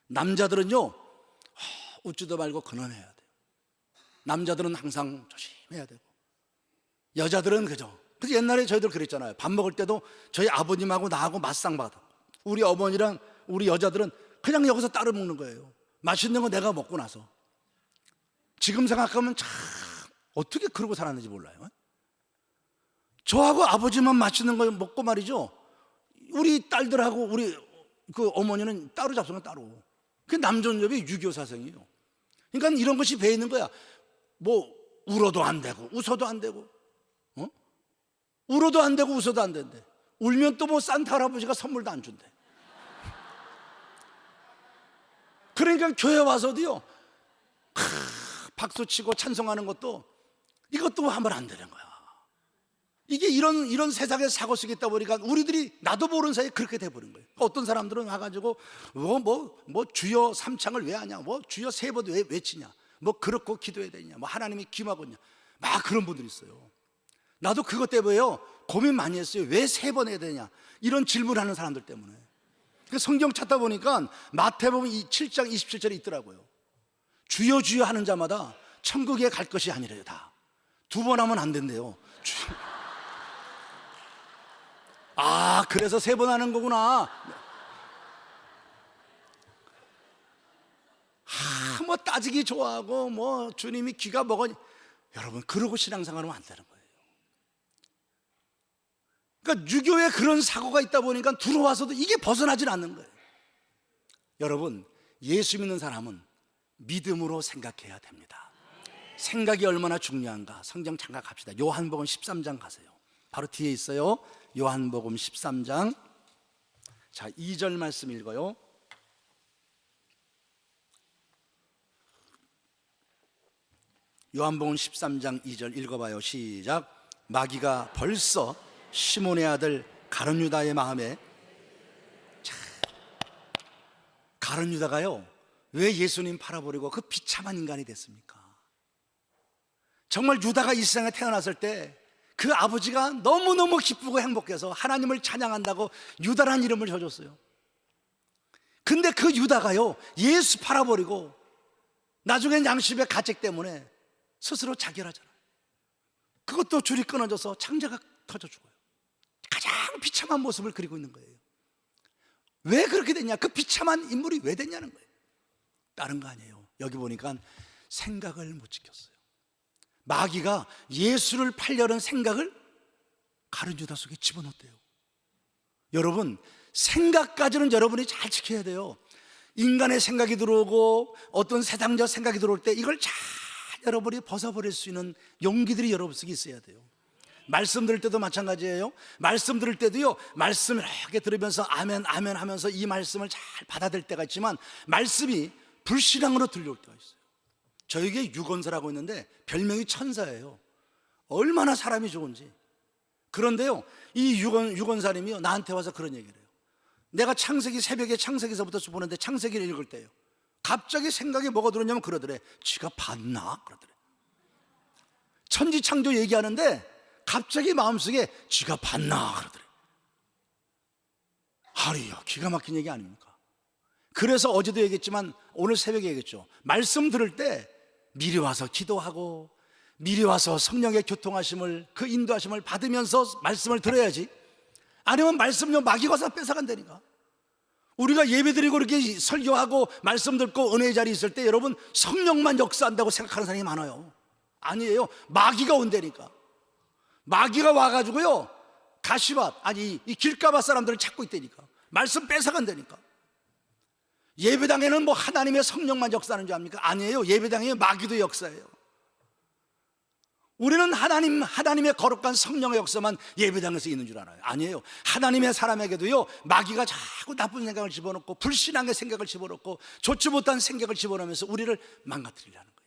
남자들은요, 웃지도 말고 근엄해야 돼요. 남자들은 항상 조심해야 되고, 여자들은 그죠. 그래서 옛날에 저희들 그랬잖아요. 밥 먹을 때도 저희 아버님하고 나하고 맞상 받아. 우리 어머니랑 우리 여자들은 그냥 여기서 따로 먹는 거예요. 맛있는 거 내가 먹고 나서. 지금 생각하면 참 어떻게 그러고 살았는지 몰라요. 저하고 아버지만 맛있는 거 먹고 말이죠, 우리 딸들하고 우리 그 어머니는 따로 잡수는 따로. 그게 남존여비 유교 사상이에요. 그러니까 이런 것이 배에 있는 거야. 뭐 울어도 안 되고 웃어도 안 되고, 울어도 안 되고 웃어도 안 된대. 울면 또 뭐 산타 할아버지가 선물도 안 준대. 그러니까 교회 와서도요, 박수치고 찬송하는 것도 이것도 하면 안 되는 거야. 이게 이런 세상에 사고 속에 있다 보니까 우리들이 나도 모르는 사이에 그렇게 돼버린 거예요. 어떤 사람들은 와가지고 뭐 주여 삼창을 왜 하냐, 뭐 주여 세 번 왜 외치냐, 뭐 그렇고 기도해야 되냐, 뭐 하나님이 기막었냐, 막 그런 분들이 있어요. 나도 그것 때문에요, 고민 많이 했어요. 왜 세 번 해야 되냐, 이런 질문하는 사람들 때문에. 성경 찾다 보니까 마태복음 7장 27절에 있더라고요. 주여 주여 하는 자마다 천국에 갈 것이 아니래요. 다 두 번 하면 안 된대요. 아, 그래서 세 번 하는 거구나. 뭐 따지기 좋아하고 뭐 주님이 귀가 먹으니, 여러분 그러고 신앙생활하면 안 되는 거예요. 그러니까 유교에 그런 사고가 있다 보니까 들어와서도 이게 벗어나질 않는 거예요. 여러분, 예수 믿는 사람은 믿음으로 생각해야 됩니다. 생각이 얼마나 중요한가 성경 잠깐 갑시다. 요한복음 13장 가세요. 바로 뒤에 있어요. 요한복음 13장. 자, 2절 말씀 읽어요. 요한복음 13장 2절 읽어봐요. 시작. 마귀가 벌써 시몬의 아들 가룟 유다의 마음에, 가룟 유다가요, 왜 예수님 팔아버리고 그 비참한 인간이 됐습니까? 정말 유다가 이 세상에 태어났을 때 그 아버지가 너무너무 기쁘고 행복해서 하나님을 찬양한다고 유다라는 이름을 줘줬어요. 근데 그 유다가요, 예수 팔아버리고 나중엔 양심의 가책 때문에 스스로 자결하잖아요. 그것도 줄이 끊어져서 창자가 터져 죽어요. 가장 비참한 모습을 그리고 있는 거예요. 왜 그렇게 됐냐? 그 비참한 인물이 왜 됐냐는 거예요. 다른 거 아니에요. 여기 보니까 생각을 못 지켰어요. 마귀가 예수를 팔려는 생각을 가룟 유다 속에 집어넣었대요. 여러분, 생각까지는 여러분이 잘 지켜야 돼요. 인간의 생각이 들어오고 어떤 세상적 생각이 들어올 때 이걸 잘 여러분이 벗어버릴 수 있는 용기들이 여러분 속에 있어야 돼요. 말씀 들을 때도 마찬가지예요. 말씀 들을 때도요, 말씀을 이렇게 들으면서 아멘 아멘 하면서 이 말씀을 잘 받아들일 때가 있지만 말씀이 불신앙으로 들려올 때가 있어요. 저에게 유건서라고 있는데 별명이 천사예요. 얼마나 사람이 좋은지. 그런데요, 이 유건사님이요 나한테 와서 그런 얘기를 해요. 내가 창세기 새벽에 창세기서부터 보는데 창세기를 읽을 때요 갑자기 생각이 뭐가 들었냐면 그러더래. 지가 봤나? 그러더래. 천지창조 얘기하는데 갑자기 마음속에 지가 봤나? 그러더래. 하리야, 기가 막힌 얘기 아닙니까? 그래서 어제도 얘기했지만 오늘 새벽에 얘기했죠. 말씀 들을 때 미리 와서 기도하고 미리 와서 성령의 교통하심을, 그 인도하심을 받으면서 말씀을 들어야지. 아니면 말씀요 마귀가 와서 뺏어간다니까. 우리가 예배드리고 이렇게 설교하고 말씀 듣고 은혜의 자리에 있을 때 여러분 성령만 역사한다고 생각하는 사람이 많아요. 아니에요. 마귀가 온다니까. 마귀가 와가지고요 가시밭, 아니 이 길가밭 사람들을 찾고 있다니까. 말씀 뺏어간다니까. 예배당에는 뭐 하나님의 성령만 역사하는 줄 압니까? 아니에요. 예배당에 마귀도 역사해요. 우리는 하나님의 거룩한 성령의 역사만 예배당에서 있는 줄 알아요. 아니에요. 하나님의 사람에게도요 마귀가 자꾸 나쁜 생각을 집어넣고 불신앙의 생각을 집어넣고 좋지 못한 생각을 집어넣으면서 우리를 망가뜨리려는 거예요.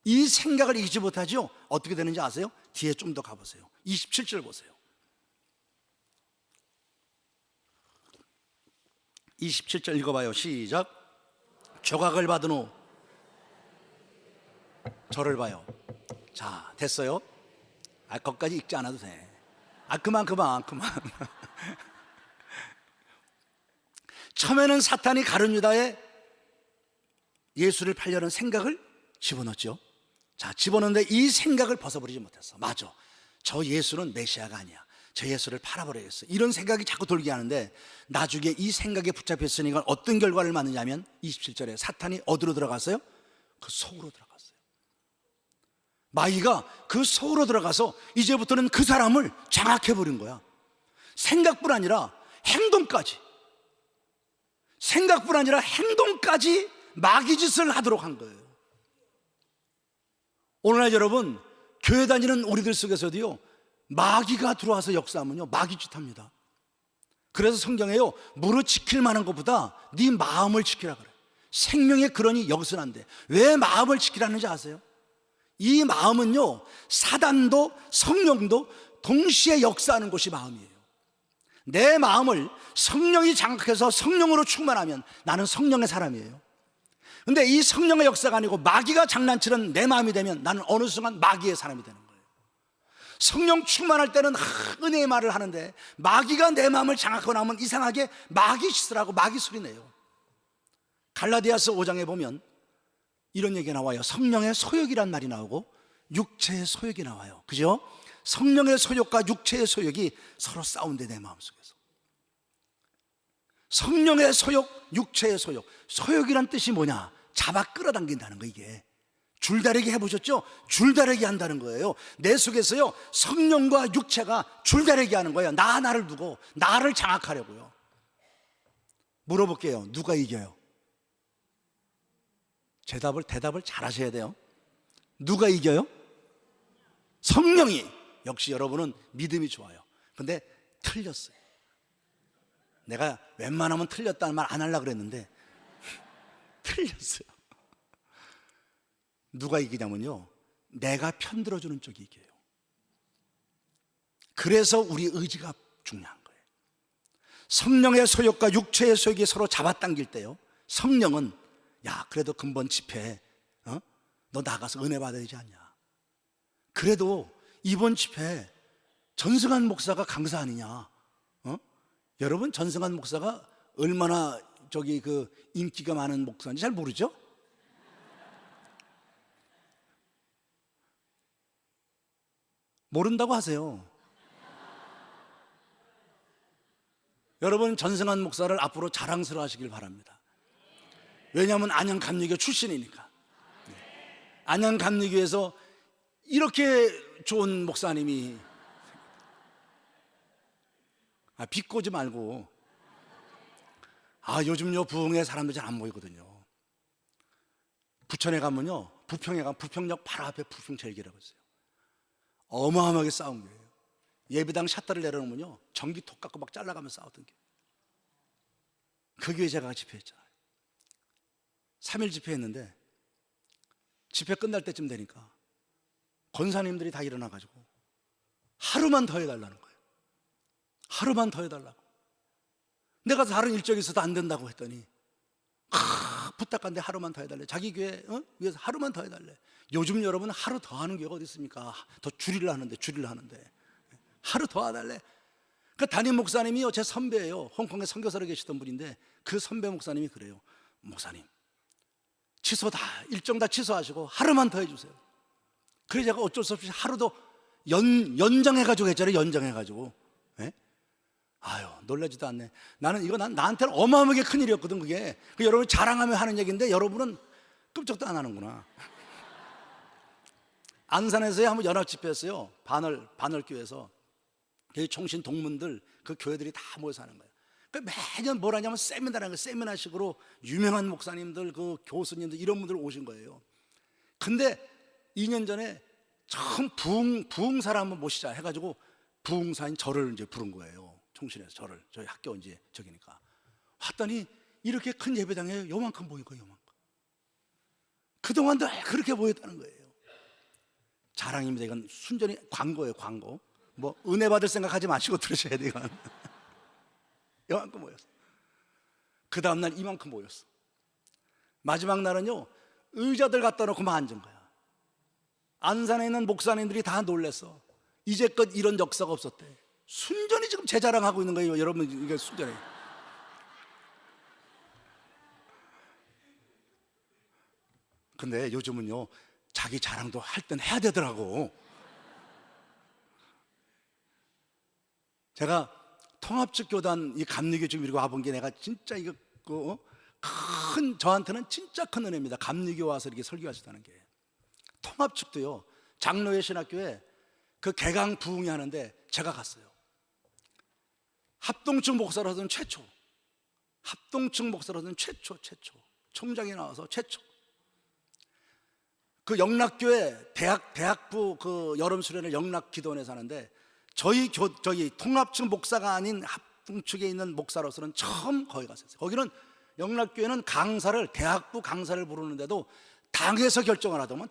이 생각을 이기지 못하죠. 어떻게 되는지 아세요? 뒤에 좀 더 가보세요. 27절 보세요. 27절 읽어봐요. 시작. 조각을 받은 후 저를 봐요. 자, 됐어요? 거기까지 읽지 않아도 돼. 그만. 처음에는 사탄이 가룟 유다에 예수를 팔려는 생각을 집어넣었죠. 자, 집어넣는데 이 생각을 벗어버리지 못했어. 맞아, 저 예수는 메시아가 아니야. 저 예수를 팔아버려야겠어. 이런 생각이 자꾸 돌게 하는데 나중에 이 생각에 붙잡혔으니까 어떤 결과를 맞느냐면 27절에 사탄이 어디로 들어갔어요? 그 속으로 들어갔어요. 마귀가 그 속으로 들어가서 이제부터는 그 사람을 장악해버린 거야. 생각뿐 아니라 행동까지 마귀짓을 하도록 한 거예요. 오늘날 여러분 교회 다니는 우리들 속에서도요 마귀가 들어와서 역사하면요 마귀짓 합니다. 그래서 성경에요 무릇 지킬 만한 것보다 네 마음을 지키라 그래요. 생명의 근원이 여기서 난대. 왜 마음을 지키라는지 아세요? 이 마음은요 사단도 성령도 동시에 역사하는 곳이 마음이에요. 내 마음을 성령이 장악해서 성령으로 충만하면 나는 성령의 사람이에요. 근데 이 성령의 역사가 아니고 마귀가 장난치는 내 마음이 되면 나는 어느 순간 마귀의 사람이 되는 거예요. 성령 충만할 때는 은혜의 말을 하는데 마귀가 내 마음을 장악하고 나면 이상하게 마귀 짓을 하고 마귀 소리 내요. 갈라디아서 5장에 보면 이런 얘기가 나와요. 성령의 소욕이란 말이 나오고 육체의 소욕이 나와요. 그죠? 성령의 소욕과 육체의 소욕이 서로 싸운대. 내 마음속에서 성령의 소욕, 육체의 소욕. 소욕이란 뜻이 뭐냐? 잡아 끌어당긴다는 거. 이게 줄다리기 해보셨죠? 줄다리기 한다는 거예요. 내 속에서요 성령과 육체가 줄다리기 하는 거예요. 나를 두고 나를 장악하려고요. 물어볼게요. 누가 이겨요? 대답을 잘 하셔야 돼요. 누가 이겨요? 성령이. 역시 여러분은 믿음이 좋아요. 근데 틀렸어요. 내가 웬만하면 틀렸다는 말 안 하려고 그랬는데 틀렸어요. 누가 이기냐면요 내가 편들어주는 쪽이 이겨요. 그래서 우리 의지가 중요한 거예요. 성령의 소욕과 육체의 소욕이 서로 잡아당길 때요 성령은 야 그래도 근본 집회 너 나가서 은혜 받아야 되지 않냐. 그래도 이번 집회 전승환 목사가 강사 아니냐. 여러분 전승환 목사가 얼마나 그 인기가 많은 목사인지 잘 모르죠? 모른다고 하세요. 여러분 전승환 목사를 앞으로 자랑스러워 하시길 바랍니다. 왜냐하면 안양 감리교 출신이니까. 안양 감리교에서 이렇게 좋은 목사님이 비꼬지 말고. 요즘요 부흥회 사람들 잘 안 모이거든요. 부천에 가면요 부평에 가면 부평역 바로 앞에 부평제일교라고 있어요. 어마어마하게 싸운 거예요. 예배당 샷다를 내려놓으면요 전기톱 갖고 막 잘라가면서 싸웠던 게. 그 교회 제가 집회했잖아요. 3일 집회했는데 집회 끝날 때쯤 되니까 권사님들이 다 일어나가지고 하루만 더 해달라는 거예요. 하루만 더 해달라고. 내가 다른 일정이 있어도 안 된다고 했더니 부탁한데 하루만 더 해달래. 자기 교회 위해서 하루만 더 해달래. 요즘 여러분 하루 더 하는 교회가 어디 있습니까? 더 줄이려 하는데 하루 더 해달래. 그 담임 목사님이요, 제 선배예요. 홍콩에 선교사로 계시던 분인데 그 선배 목사님이 그래요. 목사님, 일정 다 취소하시고 하루만 더 해주세요. 그래서 제가 어쩔 수 없이 하루 더 연장해가지고 했잖아요. 연장해가지고. 예? 아유, 놀라지도 않네. 나한테는 어마어마하게 큰 일이었거든, 그게. 여러분 자랑하며 하는 얘기인데 여러분은 끔찍도 안 하는구나. 안산에서 한번 연합 집회했어요. 반월교회에서. 총신 동문들, 그 교회들이 다 모여서 하는 거예요. 매년 뭘 하냐면 세미나라는 거예요. 세미나식으로 유명한 목사님들, 그 교수님들, 이런 분들 오신 거예요. 근데 2년 전에 처음 부흥사를 한번 모시자 해가지고 부흥사인 저를 이제 부른 거예요. 총신에서 저희 학교 이제 저기니까 왔더니 이렇게 큰 예배당에 요만큼 보인 거예요. 요만큼. 그동안 늘 그렇게 보였다는 거예요. 자랑입니다. 이건 순전히 광고예요. 광고. 뭐 은혜 받을 생각하지 마시고 들으셔야 돼요. 이만큼 모였어. 그 다음날 이만큼 모였어. 마지막 날은요, 의자들 갖다 놓고만 앉은 거야. 안산에 있는 목사님들이 다 놀랬어. 이제껏 이런 역사가 없었대. 순전히 지금 제 자랑하고 있는 거예요. 여러분, 이게 순전히. 근데 요즘은요, 자기 자랑도 할 땐 해야 되더라고. 제가 통합적 교단 이 감리교 지금 이렇게 와본 게 내가 진짜 이거 저한테는 진짜 큰 은혜입니다. 감리교 와서 이렇게 설교하시다는 게. 통합측도요, 장로회 신학교에 그 개강 부흥이 하는데 제가 갔어요. 합동측 목사로서는 최초. 총장이 나와서 최초. 그 영락교회 대학부 그 여름 수련회 영락기도원에서 하는데 저희 통합측 목사가 아닌 합동측에 있는 목사로서는 처음 거기 갔어요. 거기는 영락교회는 대학부 강사를 부르는데도 당에서 결정을 하더만.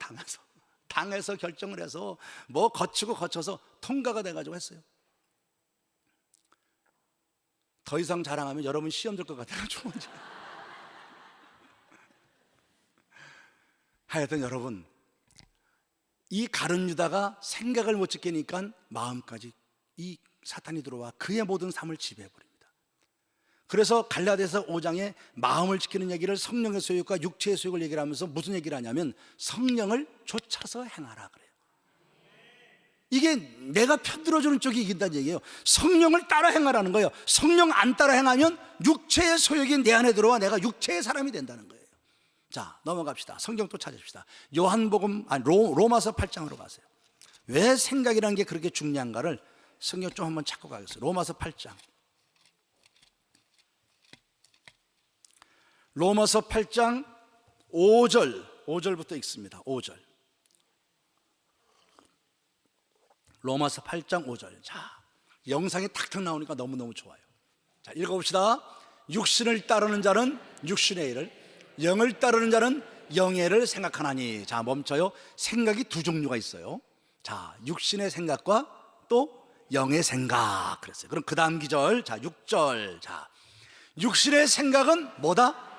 당에서 결정을 해서 뭐 거쳐서 통과가 돼가지고 했어요. 더 이상 자랑하면 여러분 시험 들 것 같아가지고. 하여튼 여러분, 이 가룟 유다가 생각을 못 지키니까 마음까지 이 사탄이 들어와 그의 모든 삶을 지배해버립니다. 그래서 갈라디아서 5장에 마음을 지키는 얘기를 성령의 소욕과 육체의 소욕을 얘기를 하면서 무슨 얘기를 하냐면 성령을 좇아서 행하라 그래요. 이게 내가 편들어주는 쪽이 이긴다는 얘기예요. 성령을 따라 행하라는 거예요. 성령 안 따라 행하면 육체의 소욕이 내 안에 들어와 내가 육체의 사람이 된다는 거예요. 자, 넘어갑시다. 성경 또 찾읍시다. 로마서 8장으로 가세요. 왜 생각이라는 게 그렇게 중요한가를 성경 좀 한번 찾고 가겠어요. 로마서 8장. 로마서 8장 5절부터 읽습니다. 5절. 로마서 8장 5절. 자, 영상이 탁탁 나오니까 너무너무 좋아요. 자, 읽어봅시다. 육신을 따르는 자는 육신의 일을, 영을 따르는 자는 영의 일을 생각하나니. 자, 멈춰요. 생각이 두 종류가 있어요. 자, 육신의 생각과 또 영의 생각 그랬어요. 그럼 그 다음 기절, 자 6절. 자, 육신의 생각은 뭐다?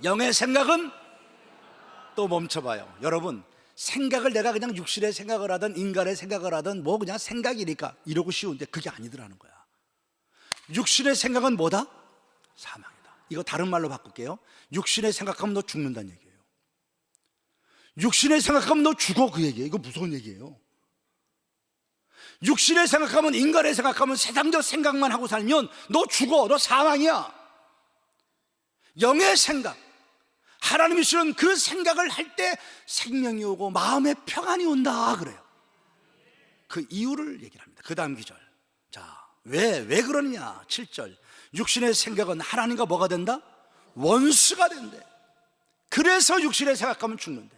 영의 생각은 또 멈춰봐요. 여러분, 생각을 내가 그냥 육신의 생각을 하든 인간의 생각을 하든 뭐 그냥 생각이니까 이러고 쉬운데 그게 아니더라는 거야. 육신의 생각은 뭐다? 사망이다. 이거 다른 말로 바꿀게요. 육신의 생각하면 너 죽는다는 얘기예요. 육신의 생각하면 너 죽어, 그 얘기예요. 이거 무서운 얘기예요. 육신의 생각하면, 인간의 생각하면, 세상적 생각만 하고 살면 너 죽어, 너 사망이야. 영의 생각, 하나님이 주는 그 생각을 할 때 생명이 오고 마음에 평안이 온다 그래요. 그 이유를 얘기를 합니다. 그 다음 기절. 자, 왜 그러느냐? 7절. 육신의 생각은 하나님과 뭐가 된다? 원수가 된대. 그래서 육신의 생각하면 죽는데,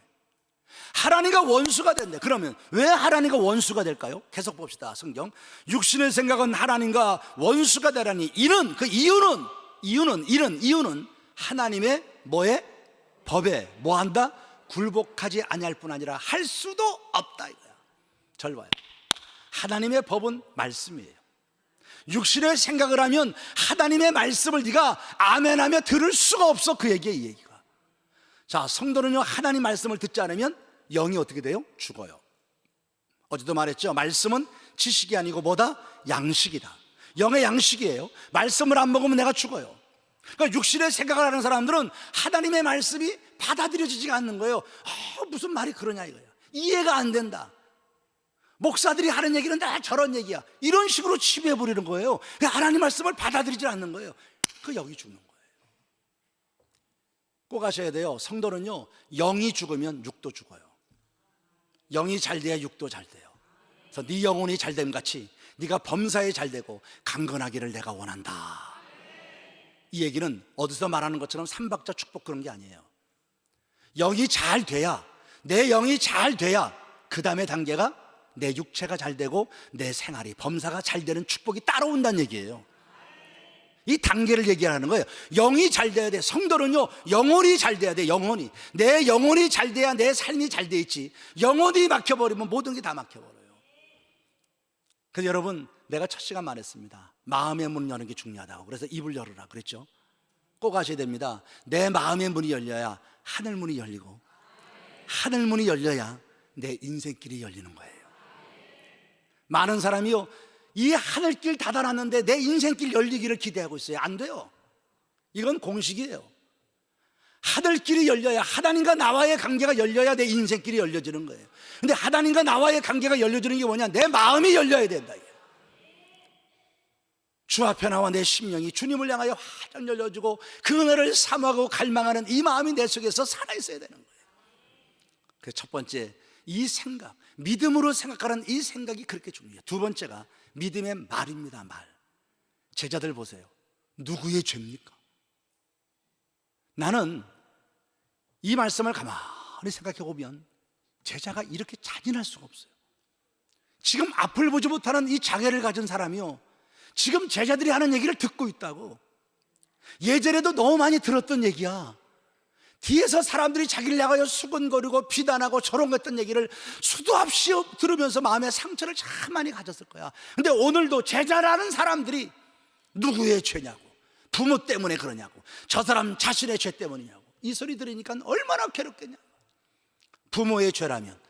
하나님과 원수가 된대. 그러면 왜 하나님과 원수가 될까요? 계속 봅시다. 성경. 육신의 생각은 하나님과 원수가 되라니. 이유는 하나님의 뭐에? 법에 뭐한다? 굴복하지 아니할 뿐 아니라 할 수도 없다 이거야. 절 봐요. 하나님의 법은 말씀이에요. 육신의 생각을 하면 하나님의 말씀을 네가 아멘하며 들을 수가 없어. 그 얘기예요, 이 얘기가. 자, 성도는요, 하나님 말씀을 듣지 않으면 영이 어떻게 돼요? 죽어요. 어제도 말했죠. 말씀은 지식이 아니고 뭐다? 양식이다. 영의 양식이에요. 말씀을 안 먹으면 내가 죽어요. 그러니까 육신의 생각을 하는 사람들은 하나님의 말씀이 받아들여지지가 않는 거예요. 무슨 말이 그러냐 이거야. 이해가 안 된다. 목사들이 하는 얘기는 다 저런 얘기야. 이런 식으로 치부해버리는 거예요. 하나님 말씀을 받아들이지 않는 거예요. 그 영이 죽는 거예요. 꼭 아셔야 돼요. 성도는요, 영이 죽으면 육도 죽어요. 영이 잘 돼야 육도 잘 돼요. 그래서 네 영혼이 잘됨 같이 네가 범사에 잘 되고 강건하기를 내가 원한다. 이 얘기는 어디서 말하는 것처럼 삼박자 축복 그런 게 아니에요. 영이 잘 돼야, 내 영이 잘 돼야 그 다음에 단계가 내 육체가 잘 되고 내 생활이 범사가 잘 되는 축복이 따라온다는 얘기예요. 이 단계를 얘기하는 거예요. 영이 잘 돼야 돼. 성도는요, 영혼이 잘 돼야 돼. 영혼이, 내 영혼이 잘 돼야 내 삶이 잘 돼 있지. 영혼이 막혀버리면 모든 게 다 막혀버려요. 그래서 여러분, 내가 첫 시간 말했습니다. 마음의 문을 여는 게 중요하다고. 그래서 입을 열어라 그랬죠. 꼭 아셔야 됩니다. 내 마음의 문이 열려야 하늘 문이 열리고, 하늘 문이 열려야 내 인생길이 열리는 거예요. 많은 사람이요, 이 하늘길 닫아놨는데 내 인생길 열리기를 기대하고 있어요. 안 돼요. 이건 공식이에요. 하늘길이 열려야, 하나님과 나와의 관계가 열려야 내 인생길이 열려지는 거예요. 근데 하나님과 나와의 관계가 열려지는 게 뭐냐? 내 마음이 열려야 된다. 주 앞에 나와 내 심령이 주님을 향하여 활짝 열려지고 그 은혜를 사모하고 갈망하는 이 마음이 내 속에서 살아있어야 되는 거예요. 그래서 첫 번째, 이 생각, 믿음으로 생각하는 이 생각이 그렇게 중요해요. 두 번째가 믿음의 말입니다. 말. 제자들 보세요. 누구의 죄입니까? 나는 이 말씀을 가만히 생각해 보면 제자가 이렇게 잔인할 수가 없어요. 지금 앞을 보지 못하는 이 장애를 가진 사람이요, 지금 제자들이 하는 얘기를 듣고 있다고. 예전에도 너무 많이 들었던 얘기야. 뒤에서 사람들이 자기를 향하여 수근거리고 비난하고 저런 거 했던 얘기를 수도 없이 들으면서 마음에 상처를 참 많이 가졌을 거야. 근데 오늘도 제자라는 사람들이 누구의 죄냐고, 부모 때문에 그러냐고, 저 사람 자신의 죄 때문이냐고, 이 소리 들으니까 얼마나 괴롭겠냐. 부모의 죄라면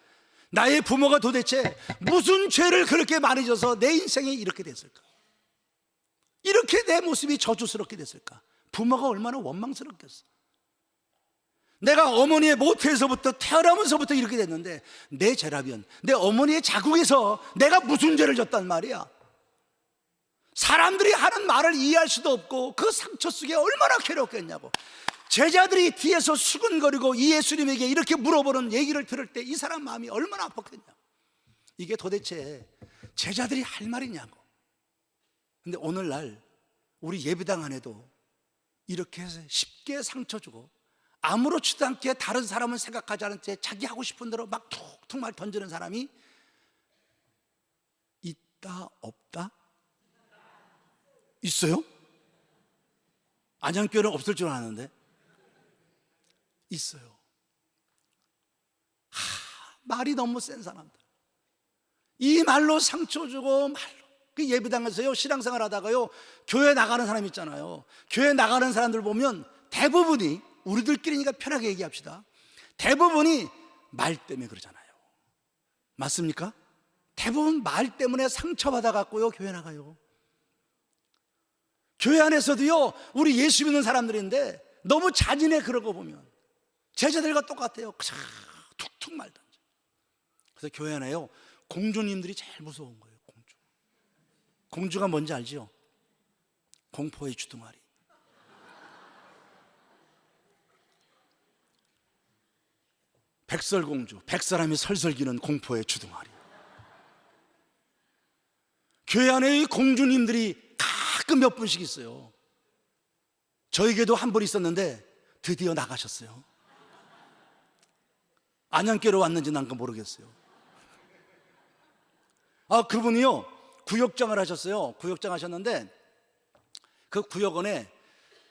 나의 부모가 도대체 무슨 죄를 그렇게 많이 져서 내 인생이 이렇게 됐을까? 이렇게 내 모습이 저주스럽게 됐을까? 부모가 얼마나 원망스럽겠어. 내가 어머니의 모태에서부터 태어나면서부터 이렇게 됐는데 내 죄라면, 내 어머니의 자궁에서 내가 무슨 죄를 졌단 말이야. 사람들이 하는 말을 이해할 수도 없고 그 상처 속에 얼마나 괴롭겠냐고. 제자들이 뒤에서 수근거리고 이 예수님에게 이렇게 물어보는 얘기를 들을 때 이 사람 마음이 얼마나 아팠겠냐. 이게 도대체 제자들이 할 말이냐고. 근데 오늘날 우리 예배당 안에도 이렇게 쉽게 상처 주고 아무렇지도 않게 다른 사람은 생각하지 않은 채 자기 하고 싶은 대로 막 툭툭 말 던지는 사람이 있다 없다? 있어요? 안양교회는 없을 줄 아는데 있어요. 말이 너무 센 사람들, 이 말로 상처 주고 말로. 그 예배당에서요, 신앙생활 하다가요, 교회 나가는 사람 있잖아요. 교회 나가는 사람들 보면 대부분이, 우리들끼리니까 편하게 얘기합시다, 대부분이 말 때문에 그러잖아요. 맞습니까? 대부분 말 때문에 상처받아 갖고요 교회 나가요. 교회 안에서도요, 우리 예수 믿는 사람들인데 너무 잔인해. 그런 거 보면 제자들과 똑같아요. 그냥 툭툭 말 던져. 그래서 교회 안에요, 공주님들이 제일 무서운 거예요. 공주가 뭔지 알지요? 공포의 주둥아리. 백설공주, 백사람이 설설기는 공포의 주둥아리. 교회 안에 공주님들이 가끔 몇 분씩 있어요. 저에게도 한 분 있었는데 드디어 나가셨어요. 안양교로 왔는지 난 그 모르겠어요. 그분이요, 구역장을 하셨어요. 구역장 하셨는데 그 구역원에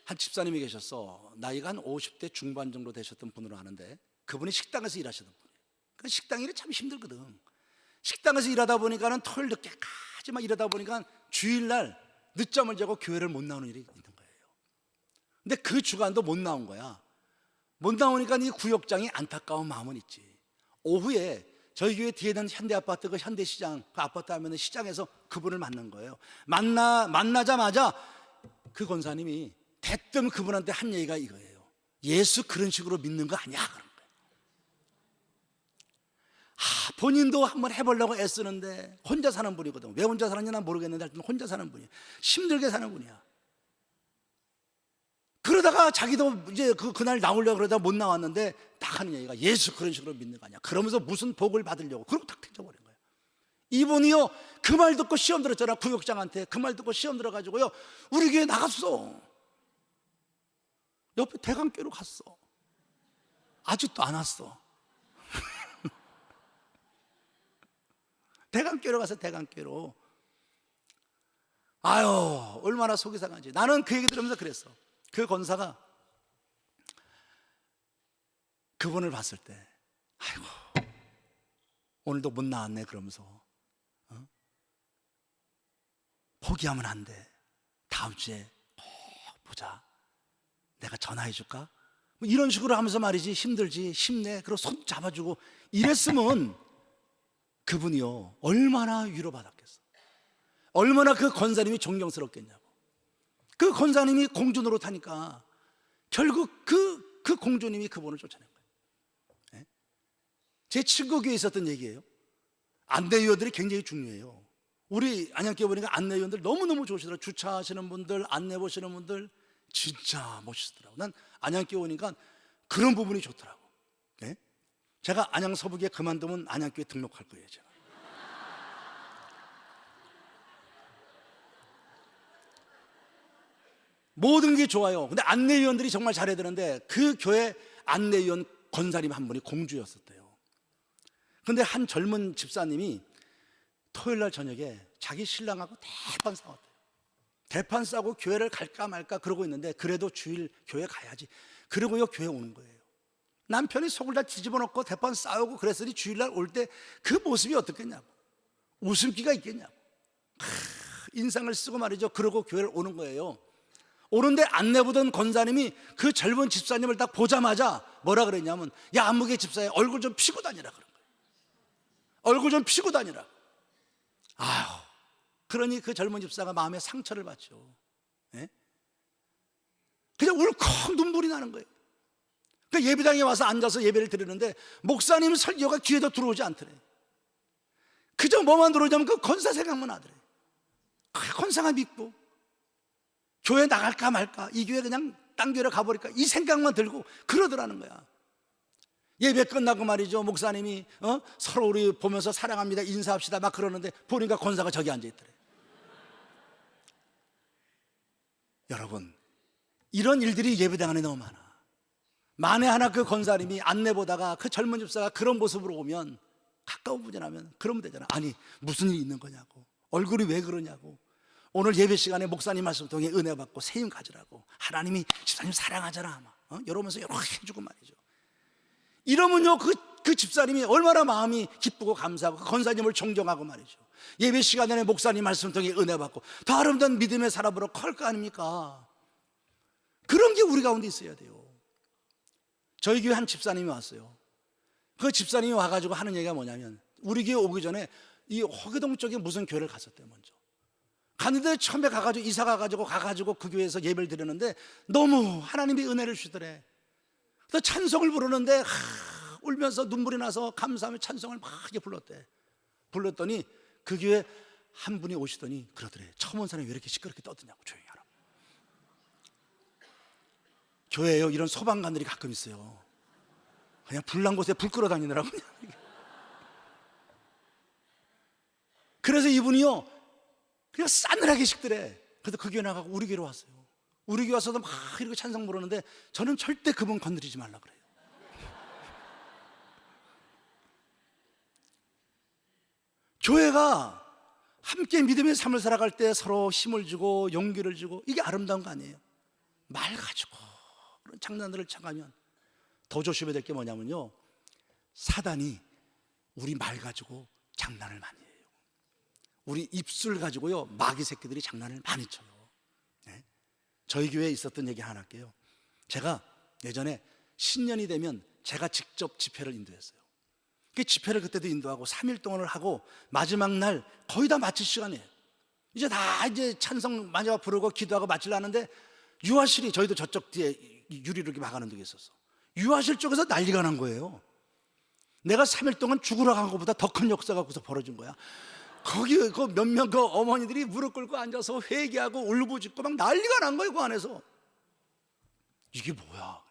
한 집사님이 계셨어. 나이가 한 50대 중반 정도 되셨던 분으로 아는데 그분이 식당에서 일하시던 분이에요. 그 식당 일이 참 힘들거든. 식당에서 일하다 보니까는 토요일 늦게까지 막 일하다 보니까 주일날 늦잠을 자고 교회를 못 나오는 일이 있는 거예요. 근데 그 주간도 못 나온 거야. 못 나오니까 이 구역장이 안타까운 마음은 있지. 오후에 저희 교회 뒤에 있는 현대아파트, 그 현대시장, 그 아파트 하면 시장에서 그분을 만난 거예요. 만나자마자 그 권사님이 대뜸 그분한테 한 얘기가 이거예요. 예수 그런 식으로 믿는 거 아니야? 그런 거예요. 본인도 한번 해보려고 애쓰는데 혼자 사는 분이거든. 왜 혼자 사는지 난 모르겠는데 하여튼 혼자 사는 분이야. 힘들게 사는 분이야. 그러다가 자기도 이제 그날 나오려고 그러다가 못 나왔는데 딱 하는 얘기가 예수 그런 식으로 믿는 거 아니야. 그러면서 무슨 복을 받으려고 그러고 탁 튕겨버린 거예요. 이분이요 그 말 듣고 시험 들었잖아. 구역장한테 그 말 듣고 시험 들어가지고요 우리 교회 나갔어. 옆에 대강교로 갔어. 아직도 안 왔어. 대강교로 가서 대강교로. 아유 얼마나 속이 상하지. 나는 그 얘기 들으면서 그랬어. 그 권사가 그분을 봤을 때 아이고 오늘도 못 나왔네 그러면서 포기하면 안 돼. 다음 주에 꼭 보자. 내가 전화해 줄까? 뭐 이런 식으로 하면서 말이지. 힘들지 힘내. 그리고 손 잡아주고 이랬으면 그분이요 얼마나 위로받았겠어. 얼마나 그 권사님이 존경스럽겠냐고. 그 권사님이 공주 노릇하니까 결국 그 공주님이 그분을 쫓아낸 거예요. 제 친구 교회에 있었던 얘기예요. 안내위원들이 굉장히 중요해요. 우리 안양교회 보니까 안내위원들 너무너무 좋으시더라고요. 주차하시는 분들, 안내 보시는 분들 진짜 멋있더라고요. 난 안양교회 오니까 그런 부분이 좋더라고. 제가 안양 서부교회 그만두면 안양교회 등록할 거예요. 제가. 모든 게 좋아요. 근데 안내위원들이 정말 잘해야 되는데 그 교회 안내위원 권사님 한 분이 공주였었대요. 근데 한 젊은 집사님이 토요일 날 저녁에 자기 신랑하고 대판 싸웠대요. 대판 싸고 교회를 갈까 말까 그러고 있는데 그래도 주일 교회 가야지. 그러고요 교회 오는 거예요. 남편이 속을 다 뒤집어 놓고 대판 싸우고 그랬으니 주일날 올 때 그 모습이 어떻겠냐고. 웃음기가 있겠냐고. 인상을 쓰고 말이죠. 그러고 교회를 오는 거예요. 오는데 안내 보던 권사님이 그 젊은 집사님을 딱 보자마자 뭐라 그랬냐면 야 안무개 집사야 얼굴 좀 피고 다니라 그런 거예요. 얼굴 좀 피고 다니라. 아휴 그러니 그 젊은 집사가 마음에 상처를 받죠. 그냥 울컥 눈물이 나는 거예요. 그 예배당에 와서 앉아서 예배를 드리는데 목사님 설교가 귀에도 들어오지 않더래. 그저 뭐만 들어오냐면 그 권사 생각만 하더래. 그 권사가 믿고 교회 나갈까 말까, 이 교회 그냥 딴 교회로 가버릴까, 이 생각만 들고 그러더라는 거야. 예배 끝나고 말이죠 목사님이 서로 우리 보면서 사랑합니다 인사합시다 막 그러는데 보니까 권사가 저기 앉아있더래. 여러분 이런 일들이 예배당 안에 너무 많아. 만에 하나 그 권사님이 안내 보다가 그 젊은 집사가 그런 모습으로 오면 가까운 분이 나면 그러면 되잖아. 아니 무슨 일이 있는 거냐고, 얼굴이 왜 그러냐고, 오늘 예배 시간에 목사님 말씀 통해 은혜 받고 세임 가지라고, 하나님이 집사님 사랑하잖아 이러면서 여러 해주고 말이죠. 이러면요 그 집사님이 얼마나 마음이 기쁘고 감사하고 그 권사님을 존경하고 말이죠. 예배 시간에 목사님 말씀 통해 은혜 받고 더 아름다운 믿음의 사람으로 클 거 아닙니까? 그런 게 우리 가운데 있어야 돼요. 저희 교회 한 집사님이 왔어요. 그 집사님이 와가지고 하는 얘기가 뭐냐면 우리 교회 오기 전에 이 허기동 쪽에 무슨 교회를 갔었대요. 먼저 갔는데 처음에 가가지고 이사 가가지고 그 교회에서 예배를 드렸는데 너무 하나님이 은혜를 주시더래. 그래서 찬송을 부르는데 울면서 눈물이 나서 감사하며 찬송을 막 이렇게 불렀더니 그 교회 한 분이 오시더니 그러더래. 처음 온 사람이 왜 이렇게 시끄럽게 떠드냐고, 조용히 하라고. 교회에요 이런 소방관들이 가끔 있어요. 그냥 불난 곳에 불 끌어 다니느라고. 그래서 이분이요 그냥 싸늘하게 식더래. 그래서 그 교회 나가고 우리 교회로 왔어요. 우리 교회 와서도 막 이렇게 찬송 부르는데 저는 절대 그분 건드리지 말라 그래요. 교회가 함께 믿음의 삶을 살아갈 때 서로 힘을 주고 용기를 주고 이게 아름다운 거 아니에요? 말 가지고 그런 장난들을 쳐가면 더 조심해야 될 게 뭐냐면요 사단이 우리 말 가지고 장난을 많이 해요. 우리 입술 가지고요, 마귀 새끼들이 장난을 많이 쳐요. 네? 저희 교회에 있었던 얘기 하나 할게요. 제가 예전에 신년이 되면 제가 직접 집회를 인도했어요. 그 집회를 그때도 인도하고 3일 동안을 하고 마지막 날 거의 다 마칠 시간이에요. 이제 다 이제 찬성 마지막 부르고 기도하고 마치려는데 유아실이, 저희도 저쪽 뒤에 유리로 이렇게 막아놓은 데가 있었어. 유아실 쪽에서 난리가 난 거예요. 내가 3일 동안 죽으러 간 것보다 더 큰 역사가 거기서 벌어진 거야. 거기 그 몇몇 그 어머니들이 무릎 꿇고 앉아서 회개하고 울부짖고 막 난리가 난 거예요, 그 안에서. 이게 뭐야?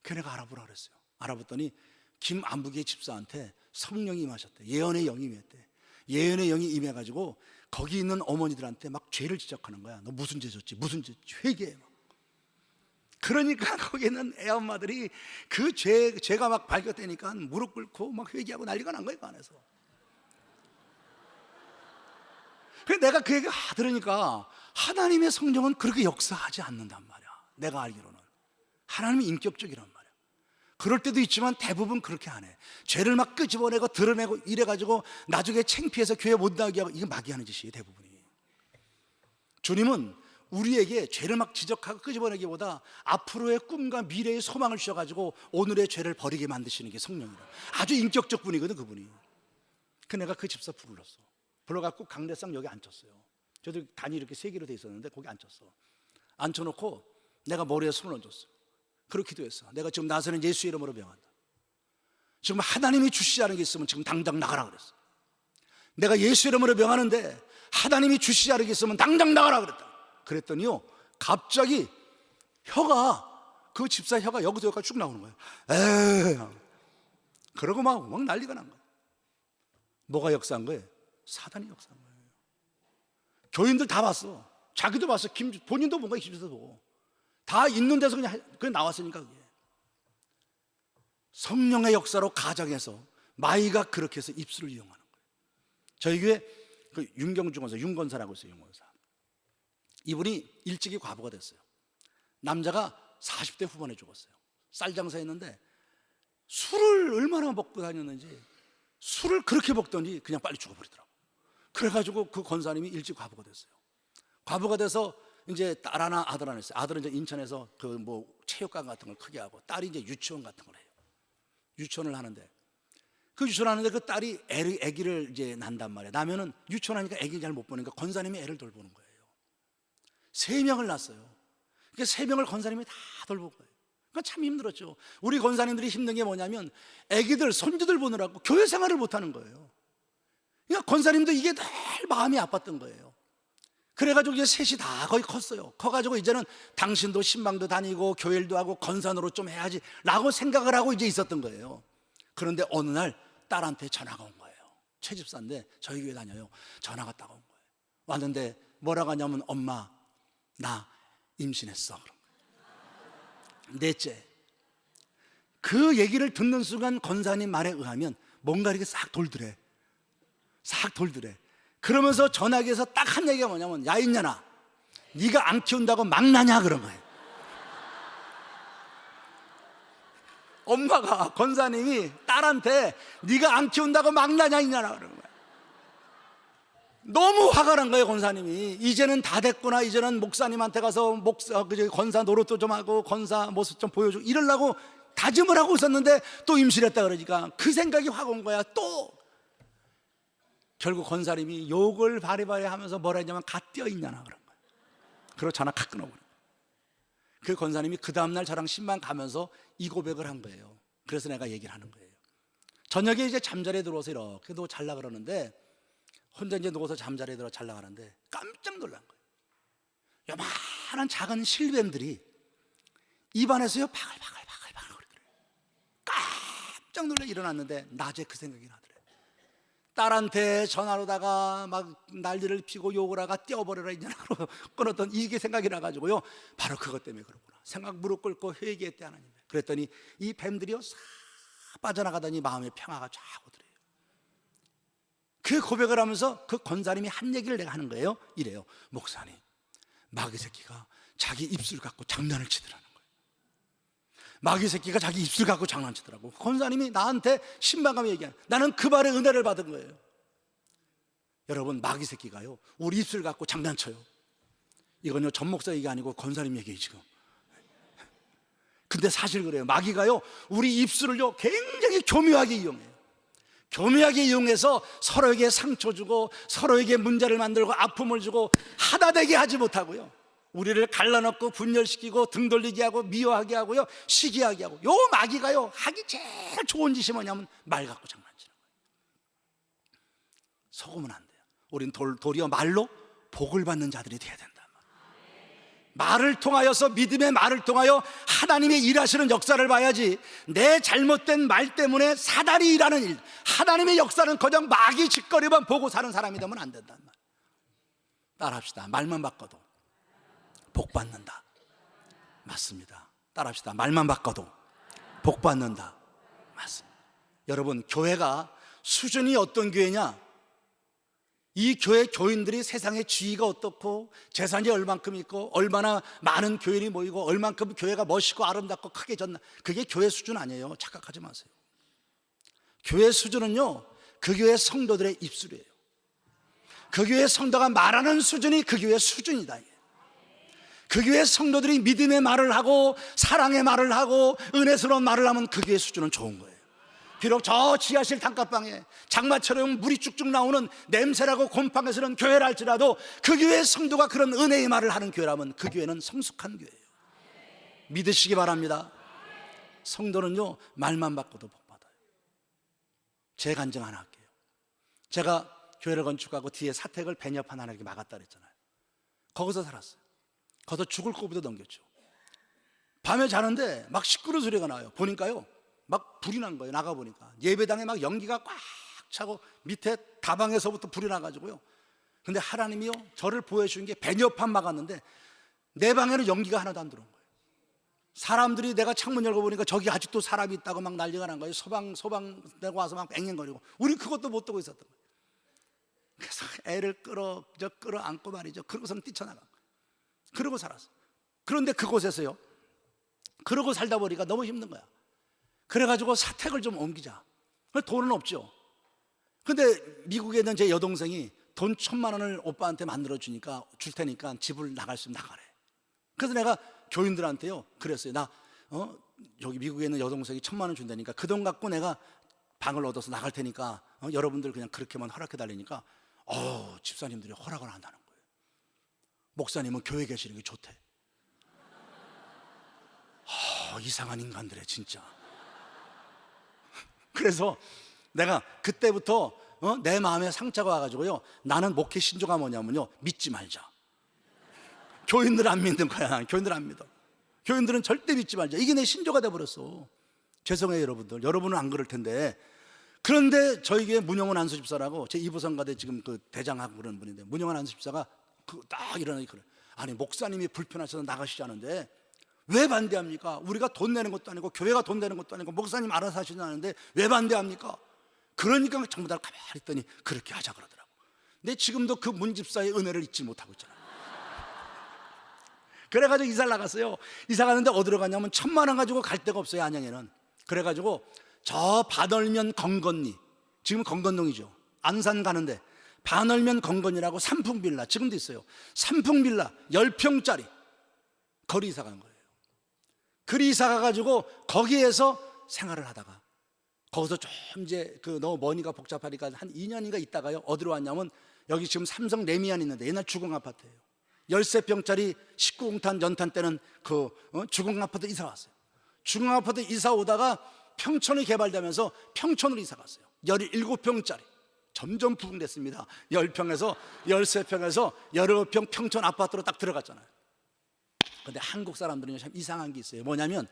걔네가 알아보라 그랬어요. 알아봤더니 김안부계 집사한테 성령이 임하셨대. 예언의 영이 임했대. 예언의 영이 임해가지고 거기 있는 어머니들한테 막 죄를 지적하는 거야. 너 무슨 죄 졌지? 무슨 죄? 회개해. 막. 그러니까 거기는 애엄마들이 그 죄가 막 발견되니까 무릎 꿇고 막 회개하고 난리가 난 거예요, 그 안에서. 그래서 내가 그 얘기 들으니까 하나님의 성령은 그렇게 역사하지 않는단 말이야. 내가 알기로는 하나님이 인격적이란 말이야. 그럴 때도 있지만 대부분 그렇게 안 해. 죄를 막 끄집어내고 드러내고 이래가지고 나중에 창피해서 교회 못 나가게 하고, 이게 마귀 하는 짓이에요, 대부분이. 주님은 우리에게 죄를 막 지적하고 끄집어내기보다 앞으로의 꿈과 미래의 소망을 주셔가지고 오늘의 죄를 버리게 만드시는 게 성령이라. 아주 인격적 분이거든, 그분이. 그 내가 그 집사 불렀어. 불러갖고 강대상 여기 앉혔어요. 저도 단이 이렇게 3개로 돼 있었는데 거기 앉혔어. 앉혀놓고 내가 머리에 손을 얹었어. 그렇게 기도했어. 내가 지금 나서는 예수 이름으로 명한다. 지금 하나님이 주시지 게 있으면 지금 당장 나가라 그랬어. 내가 예수 이름으로 명하는데 하나님이 주시지 게 있으면 당장 나가라 그랬다. 그랬더니요, 갑자기 혀가, 그 집사 혀가 여기서 여기까지 쭉 나오는 거예요. 에이, 그러고 막 난리가 난 거예요. 뭐가 역사한 거예요? 사단이 역사한 거예요. 교인들 다 봤어. 자기도 봤어. 본인도 본 거야, 김집사도 보고. 다 있는 데서 그냥 나왔으니까. 그게 성령의 역사로 가정에서 마귀가 그렇게 해서 입술을 이용하는 거예요. 저희 교회 그 윤경중원사, 윤건사라고 있어요. 윤건사. 이분이 일찍이 과부가 됐어요. 남자가 40대 후반에 죽었어요. 쌀 장사했는데 술을 얼마나 먹고 다녔는지 술을 그렇게 먹더니 그냥 빨리 죽어버리더라고. 그래가지고 그 권사님이 일찍 과부가 됐어요. 과부가 돼서 이제 딸 하나 아들 하나 있어요. 아들은 이제 인천에서 그 뭐 체육관 같은 걸 크게 하고, 딸이 이제 유치원 같은 걸 해요. 유치원을 하는데 그 딸이 아기를 이제 난단 말이에요. 나면은 유치원 하니까 아기 잘 못 보니까 권사님이 애를 돌보는 거예요. 3명을 낳았어요. 그러니까 3명을 권사님이 다 돌본 거예요. 그러니까 참 힘들었죠. 우리 권사님들이 힘든 게 뭐냐면 아기들, 손주들 보느라고 교회 생활을 못 하는 거예요. 그러니까 권사님도 이게 늘 마음이 아팠던 거예요. 그래가지고 이제 셋이 다 거의 컸어요. 커가지고 이제는 당신도 신방도 다니고 교회도 하고 건산으로 좀 해야지 라고 생각을 하고 이제 있었던 거예요. 그런데 어느 날 딸한테 전화가 온 거예요. 최 집사인데 저희 교회 다녀요. 전화가 딱 온 거예요. 왔는데 뭐라고 하냐면, 엄마 나 임신했어. 넷째. 그 얘기를 듣는 순간 권사님 말에 의하면 뭔가 이렇게 싹 돌더래. 그러면서 전화기에서 딱 한 얘기가 뭐냐면, 야 인년아, 네가 안 키운다고 막 나냐 그런 거예요. 엄마가, 권사님이 딸한테 네가 안 키운다고 막 나냐 인년아 그런 거예요. 너무 화가 난 거예요. 권사님이 이제는 다 됐구나, 이제는 목사님한테 가서 권사 노릇도 좀 하고 권사 모습 좀 보여주고 이러려고 다짐을 하고 있었는데 또 임신했다 그러니까 그 생각이 확 온 거야. 또 결국 권사님이 욕을 바리바리 하면서 뭐라 했냐면, 갓 뛰어있냐나 그런 거예요. 그리고 전화 칵 끊어버린 거예요. 그 권사님이 그 다음날 저랑 신방 가면서 이 고백을 한 거예요. 그래서 내가 얘기를 하는 거예요. 저녁에 이제 잠자리에 들어서 이렇게 너 잘라 그러는데, 혼자 이제 누워서 잠자리에 들어 잘라 가는데 깜짝 놀란 거예요. 요만한 작은 실뱀들이 입안에서요 바글바글 거리더래요. 깜짝 놀라 일어났는데 낮에 그 생각이 나더래요. 딸한테 전화로다가 막 난리를 피고 욕을 하가 떼어버려라 이년아 끊었던 이게 생각이 나가지고요, 바로 그것 때문에 그러구나 생각 무릎 꿇고 회개했대 하나님. 그랬더니 이 뱀들이요 싹 빠져나가더니 마음의 평화가 쫙 오더래요. 그 고백을 하면서 그 권사님이 한 얘기를 내가 하는 거예요. 이래요. 목사님, 마귀 새끼가 자기 입술 갖고 장난을 치더라는 거예요. 마귀 새끼가 자기 입술 갖고 장난치더라고. 권사님이 나한테 신방감에 얘기하는, 나는 그 말에 은혜를 받은 거예요. 여러분, 마귀 새끼가요 우리 입술 갖고 장난쳐요. 이건요 전 목사 얘기 아니고 권사님 얘기예요 지금. 근데 사실 그래요. 마귀가요 우리 입술을요 굉장히 교묘하게 이용해요. 교묘하게 이용해서 서로에게 상처 주고 서로에게 문제를 만들고 아픔을 주고 하나 되게 하지 못하고요, 우리를 갈라놓고 분열시키고 등 돌리게 하고 미워하게 하고요, 시기하게 하고. 요 마귀가요 하기 제일 좋은 짓이 뭐냐면 말 갖고 장난치는 거예요. 속으면 안 돼요. 우린 도리어 말로 복을 받는 자들이 돼야 된다. 말을 통하여서, 믿음의 말을 통하여 하나님의 일하시는 역사를 봐야지, 내 잘못된 말 때문에 사단이 일하는 일, 하나님의 역사는 그냥 마귀 짓거리만 보고 사는 사람이 되면 안 된단 말이에요. 따라합시다. 말만 바꿔도 복 받는다. 맞습니다. 따라합시다. 말만 바꿔도 복 받는다. 맞습니다. 여러분, 교회가 수준이 어떤 교회냐? 이 교회 교인들이 세상의 지위가 어떻고 재산이 얼만큼 있고 얼마나 많은 교인이 모이고 얼만큼 교회가 멋있고 아름답고 크게 졌나, 그게 교회 수준 아니에요. 착각하지 마세요. 교회 수준은요 그 교회 성도들의 입술이에요. 그 교회 성도가 말하는 수준이 그 교회 수준이다. 그 교회 성도들이 믿음의 말을 하고 사랑의 말을 하고 은혜스러운 말을 하면 그 교회 수준은 좋은 거예요. 비록 저 지하실 단칸방에 장마처럼 물이 쭉쭉 나오는 냄새나고 곰팡이스러운 교회라 할지라도 그 교회 성도가 그런 은혜의 말을 하는 교회라면 그 교회는 성숙한 교회예요. 믿으시기 바랍니다. 성도는요 말만 바꿔도 복 받아요. 제 간증 하나 할게요. 제가 교회를 건축하고 뒤에 사택을 배녀판 하나 이렇게 막았다 그랬잖아요. 거기서 살았어요. 거기서 죽을 고비도 넘겼죠. 밤에 자는데 막 시끄러운 소리가 나요. 보니까요 막 불이 난 거예요. 나가보니까 예배당에 막 연기가 꽉 차고 밑에 다방에서부터 불이 나가지고요. 근데 하나님이요 저를 보여주신 게 배녀판 막았는데 내 방에는 연기가 하나도 안 들어온 거예요. 사람들이, 내가 창문 열고 보니까 저기 아직도 사람이 있다고 막 난리가 난 거예요. 소방 내고 와서 막 앵앵거리고. 우리 그것도 못 듣고 있었던 거예요. 그래서 애를 끌어안고 말이죠. 그러고서는 뛰쳐나간 거예요. 그러고 살았어. 그런데 그곳에서요, 그러고 살다 보니까 너무 힘든 거야. 그래가지고 사택을 좀 옮기자. 돈은 없죠. 근데 미국에 있는 제 여동생이 돈 1,000만 원을 오빠한테 만들어 주니까, 줄 테니까 집을 나갈 수 있으면 나가래. 그래서 내가 교인들한테요 그랬어요. 여기 미국에 있는 여동생이 1,000만 원 준다니까 그 돈 갖고 내가 방을 얻어서 나갈 테니까 여러분들 그냥 그렇게만 허락해 달라니까 집사님들이 허락을 한다는 거예요. 목사님은 교회 계시는 게 좋대. 이상한 인간들이야 진짜. 그래서 내가 그때부터 내 마음에 상처가 와가지고요, 나는 목회 신조가 뭐냐면요, 믿지 말자. 교인들 안 믿는 거야. 교인들 안 믿어. 교인들은 절대 믿지 말자. 이게 내 신조가 돼버렸어. 죄송해요 여러분들. 여러분은 안 그럴 텐데. 그런데 저희 교회 문영원 안수집사라고, 제 이부성가대 지금 그 대장하고 그런 분인데, 문영원 안수집사가 딱 일어나니 그래. 아니 목사님이 불편하셔서 나가시자는데 왜 반대합니까? 우리가 돈 내는 것도 아니고 교회가 돈 내는 것도 아니고 목사님 알아서 하시자는데 왜 반대합니까? 그러니까 전부 다 가만히 있더니 그렇게 하자 그러더라고. 근데 지금도 그 문집사의 은혜를 잊지 못하고 있잖아요. 그래가지고 이사를 나갔어요. 이사 가는데 어디로 갔냐면 1,000만 원 가지고 갈 데가 없어요, 안양에는. 그래가지고 저 반월면 건건리, 지금 건건동이죠. 안산 가는데 반월면 건건이라고 삼풍빌라, 지금도 있어요. 삼풍빌라 10평짜리 거리 이사 간 거예요. 거리 이사 가가지고 거기에서 생활을 하다가 거기서 좀 이제 너무 머니가 복잡하니까 한 2년인가 있다가요, 어디로 왔냐면 여기 지금 삼성 레미안 있는데 옛날 주공 아파트예요. 13평짜리 19공탄 연탄 때는 주공 아파트 이사 왔어요. 주공 아파트 이사 오다가 평촌이 개발되면서 평촌으로 이사 갔어요. 17평짜리 점점 부흥됐습니다. 10평에서 13평에서 17평 평촌 아파트로 딱 들어갔잖아요. 근데 한국 사람들은 참 이상한 게 있어요. 뭐냐면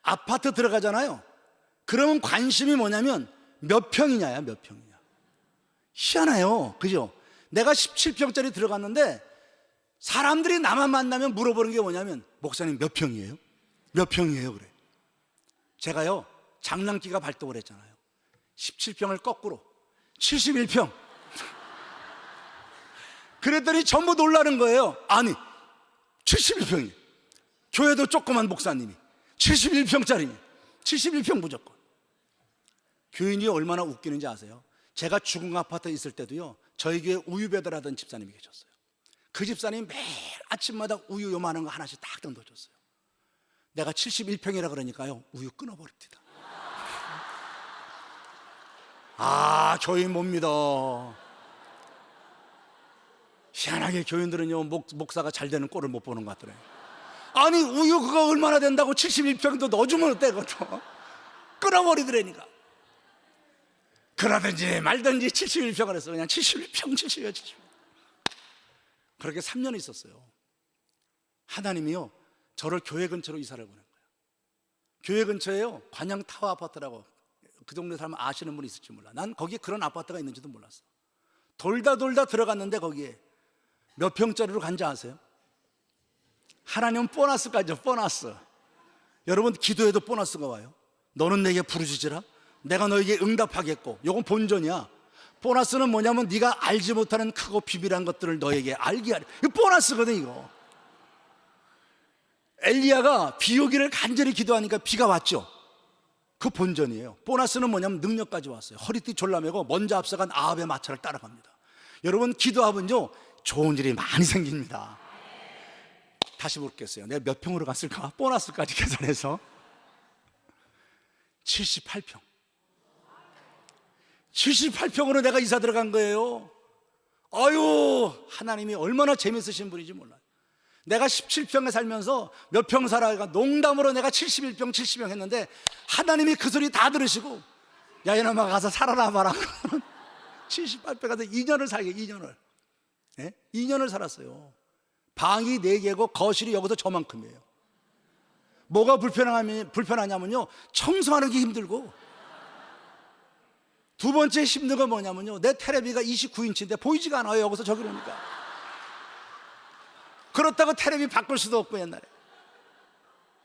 아파트 들어가잖아요. 그러면 관심이 뭐냐면 몇 평이냐야, 몇 평이냐. 희한해요. 그죠? 내가 17평짜리 들어갔는데 사람들이 나만 만나면 물어보는 게 뭐냐면 목사님 몇 평이에요? 몇 평이에요? 그래. 제가요 장난기가 발동을 했잖아요. 17평을 거꾸로 71평. 그랬더니 전부 놀라는 거예요. 아니 71평이, 교회도 조그만 목사님이 71평짜리니 71평 무조건. 교인이 얼마나 웃기는지 아세요? 제가 주공 아파트에 있을 때도요 저희 교회 우유 배달하던 집사님이 계셨어요. 그 집사님이 매일 아침마다 우유 요만한 거 하나씩 딱 던져줬어요. 내가 71평이라 그러니까요, 우유 끊어버립니다. 아, 교인 못 믿어. 희한하게 교인들은요, 목사가 잘 되는 꼴을 못 보는 것 같더래요. 아니, 우유 그거 얼마나 된다고 71평도 넣어주면 어때, 그것도. 끊어버리더라니까. 그러든지 말든지 71평을 했어. 그냥 71평, 71평. 그렇게 3년 있었어요. 하나님이요, 저를 교회 근처로 이사를 보낸 거예요. 교회 근처에요, 관양 타워 아파트라고, 그 동네 살면 아시는 분이 있을지 몰라. 난 거기에 그런 아파트가 있는지도 몰랐어. 돌다 들어갔는데 거기에 몇 평짜리로 간지 아세요? 하나님은 보너스까지요, 보너스. 여러분, 기도해도 보너스가 와요. 너는 내게 부르짖으라, 내가 너에게 응답하겠고. 이건 본전이야. 보너스는 뭐냐면 네가 알지 못하는 크고 비밀한 것들을 너에게 알게 하려. 이거 보너스거든, 이거. 엘리야가 비 오기를 간절히 기도하니까 비가 왔죠. 그 본전이에요. 보너스는 뭐냐면 능력까지 왔어요. 허리띠 졸라매고 먼저 앞서간 아합의 마차를 따라갑니다. 여러분, 기도하면요, 좋은 일이 많이 생깁니다. 다시 묻겠어요. 내가 몇 평으로 갔을까? 보너스까지 계산해서 78평. 78평으로 내가 이사 들어간 거예요. 아유, 하나님이 얼마나 재밌으신 분인지 몰라요. 내가 17평에 살면서 몇 평 살아가 농담으로 내가 71평, 70평 했는데 하나님이 그 소리 다 들으시고, 야, 이놈아 가서 살아나 봐라. 78평 가서 2년을 살게, 2년을. 네? 2년을 살았어요. 방이 4개고 거실이 여기서 저만큼이에요. 뭐가 불편하냐면요, 청소하는 게 힘들고, 두 번째 힘든 건 뭐냐면요, 내 테레비가 29인치인데 보이지가 않아요, 여기서 저기 오니까. 그렇다고 테레비 바꿀 수도 없고, 옛날에.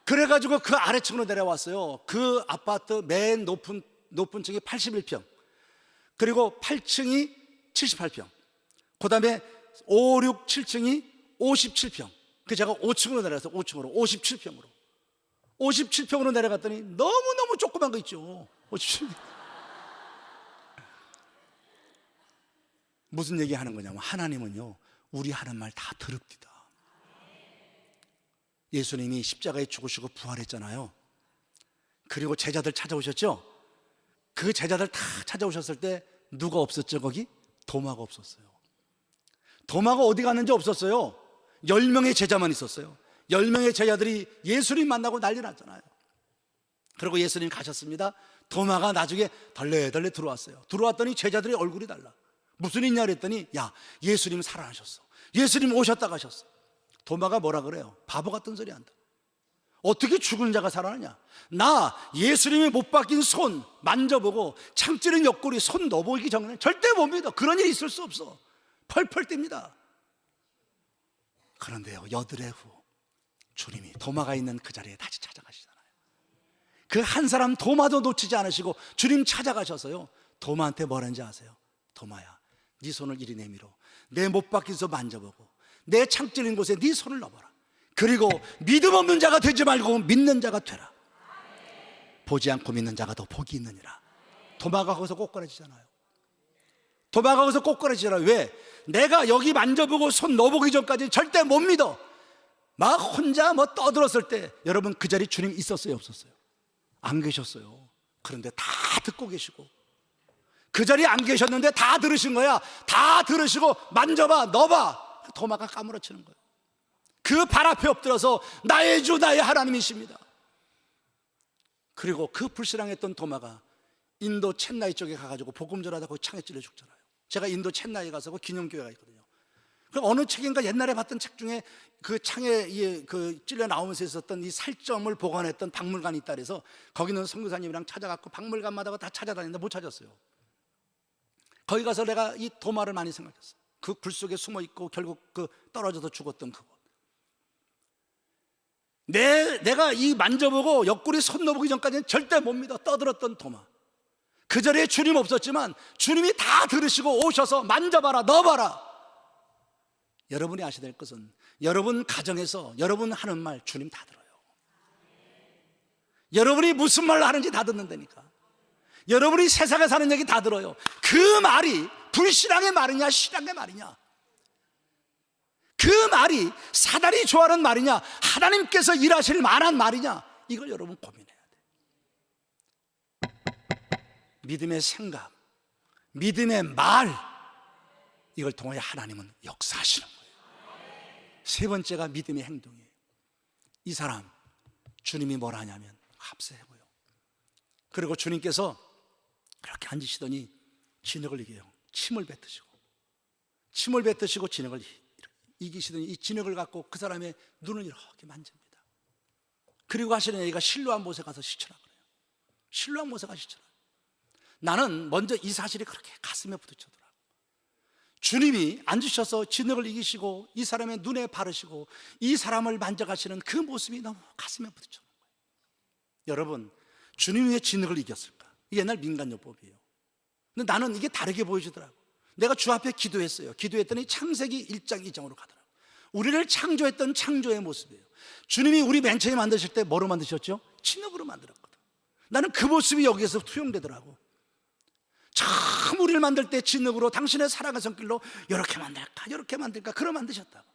그래가지고 그 아래층으로 내려왔어요. 그 아파트 맨 높은 층이 81평, 그리고 8층이 78평, 그 다음에 5, 6, 7층이 57평. 그 제가 5층으로 내려갔어요. 5층으로 57평으로 57평으로 내려갔더니 너무너무 조그만 거 있죠. 57평. 무슨 얘기 하는 거냐면, 하나님은요, 우리 하는 말 다 들읍디다. 예수님이 십자가에 죽으시고 부활했잖아요. 그리고 제자들 찾아오셨죠. 그 제자들 다 찾아오셨을 때 누가 없었죠? 거기 도마가 없었어요. 도마가 어디 갔는지 없었어요. 10명의 제자만 있었어요. 10명의 제자들이 예수님 만나고 난리 났잖아요. 그리고 예수님 가셨습니다. 도마가 나중에 덜레덜레 들어왔어요. 들어왔더니 제자들의 얼굴이 달라. 무슨 일이냐 그랬더니, 야, 예수님 살아나셨어, 예수님 오셨다 가셨어. 도마가 뭐라 그래요? 바보 같은 소리 한다. 어떻게 죽은 자가 살아나냐? 나 예수님이 못 박힌 손 만져보고 창 찌른 옆구리 손 넣어보기 전에 절대 못 믿어. 그런 일이 있을 수 없어. 펄펄 뜁니다. 그런데요, 여드레 후 주님이 도마가 있는 그 자리에 다시 찾아가시잖아요. 그 한 사람 도마도 놓치지 않으시고 주님 찾아가셔서요, 도마한테 뭐라는지 아세요? 도마야, 네 손을 이리 내밀어. 내 못 박힌 손 만져보고 내 창 찌른 곳에 네 손을 넣어봐라. 그리고 믿음 없는 자가 되지 말고 믿는 자가 되라. 보지 않고 믿는 자가 더 복이 있느니라. 도마가 거기서 꼬꾸라지잖아요. 도마가 거기서 꼬꾸라지잖아요. 왜? 내가 여기 만져보고 손 넣어보기 전까지 절대 못 믿어. 막 혼자 뭐 떠들었을 때, 여러분, 그 자리 주님 있었어요, 없었어요? 안 계셨어요. 그런데 다 듣고 계시고, 그 자리에 안 계셨는데 다 들으신 거야. 다 들으시고 만져봐, 넣어봐. 도마가 까무러치는 거예요. 그 발 앞에 엎드려서 나의 주 나의 하나님이십니다. 그리고 그 불신앙했던 도마가 인도 첸나이 쪽에 가가지고 복음 전하다 거기 창에 찔려 죽잖아요. 제가 인도 첸나이에 가서 그 기념교회가 있거든요. 그럼 어느 책인가 옛날에 봤던 책 중에 그 창에 그 찔려 나오면서 있었던 이 살점을 보관했던 박물관이 있다 그래서 거기는 선교사님이랑 찾아갔고 박물관마다 다 찾아다녔는데 못 찾았어요. 거기 가서 내가 이 도마를 많이 생각했어요. 그 굴 속에 숨어 있고 결국 그 떨어져서 죽었던 그곳. 내가 이 만져보고 옆구리 손 넣어보기 전까지는 절대 못 믿어 떠들었던 도마. 그 자리에 주님 없었지만 주님이 다 들으시고 오셔서 만져봐라, 넣어봐라. 여러분이 아셔야 될 것은, 여러분 가정에서 여러분 하는 말 주님 다 들어요. 여러분이 무슨 말을 하는지 다 듣는다니까. 여러분이 세상에 사는 얘기 다 들어요. 그 말이 불신앙의 말이냐 신앙의 말이냐? 그 말이 사단이 좋아하는 말이냐 하나님께서 일하실 만한 말이냐? 이걸 여러분 고민해야 돼. 믿음의 생각, 믿음의 말, 이걸 통하여 하나님은 역사하시는 거예요. 세 번째가 믿음의 행동이에요. 이 사람 주님이 뭘 하냐면 합세하고요. 그리고 주님께서 그렇게 앉으시더니 진흙을 이겨요. 침을 뱉으시고 진흙을 이기시더니 이 진흙을 갖고 그 사람의 눈을 이렇게 만집니다. 그리고 하시는 얘기가 실로암 못에 가서 씻으라 그래요. 실로암 못에 가서 씻으라. 나는 먼저 이 사실이 그렇게 가슴에 부딪히더라고요. 주님이 앉으셔서 진흙을 이기시고 이 사람의 눈에 바르시고 이 사람을 만져가시는 그 모습이 너무 가슴에 부딪히는 거예요. 여러분, 주님이 왜 진흙을 이겼을까? 이게 옛날 민간요법이에요. 근데 나는 이게 다르게 보여지더라고요. 내가 주 앞에 기도했어요. 기도했더니 창세기 1장 2장으로 가더라고요. 우리를 창조했던 창조의 모습이에요. 주님이 우리 맨 처음에 만드실 때 뭐로 만드셨죠? 진흙으로 만들었거든. 나는 그 모습이 여기에서 투영되더라고. 처음 우리를 만들 때 진흙으로 당신의 사랑의 손길로 이렇게 만들까 그러 만드셨다고.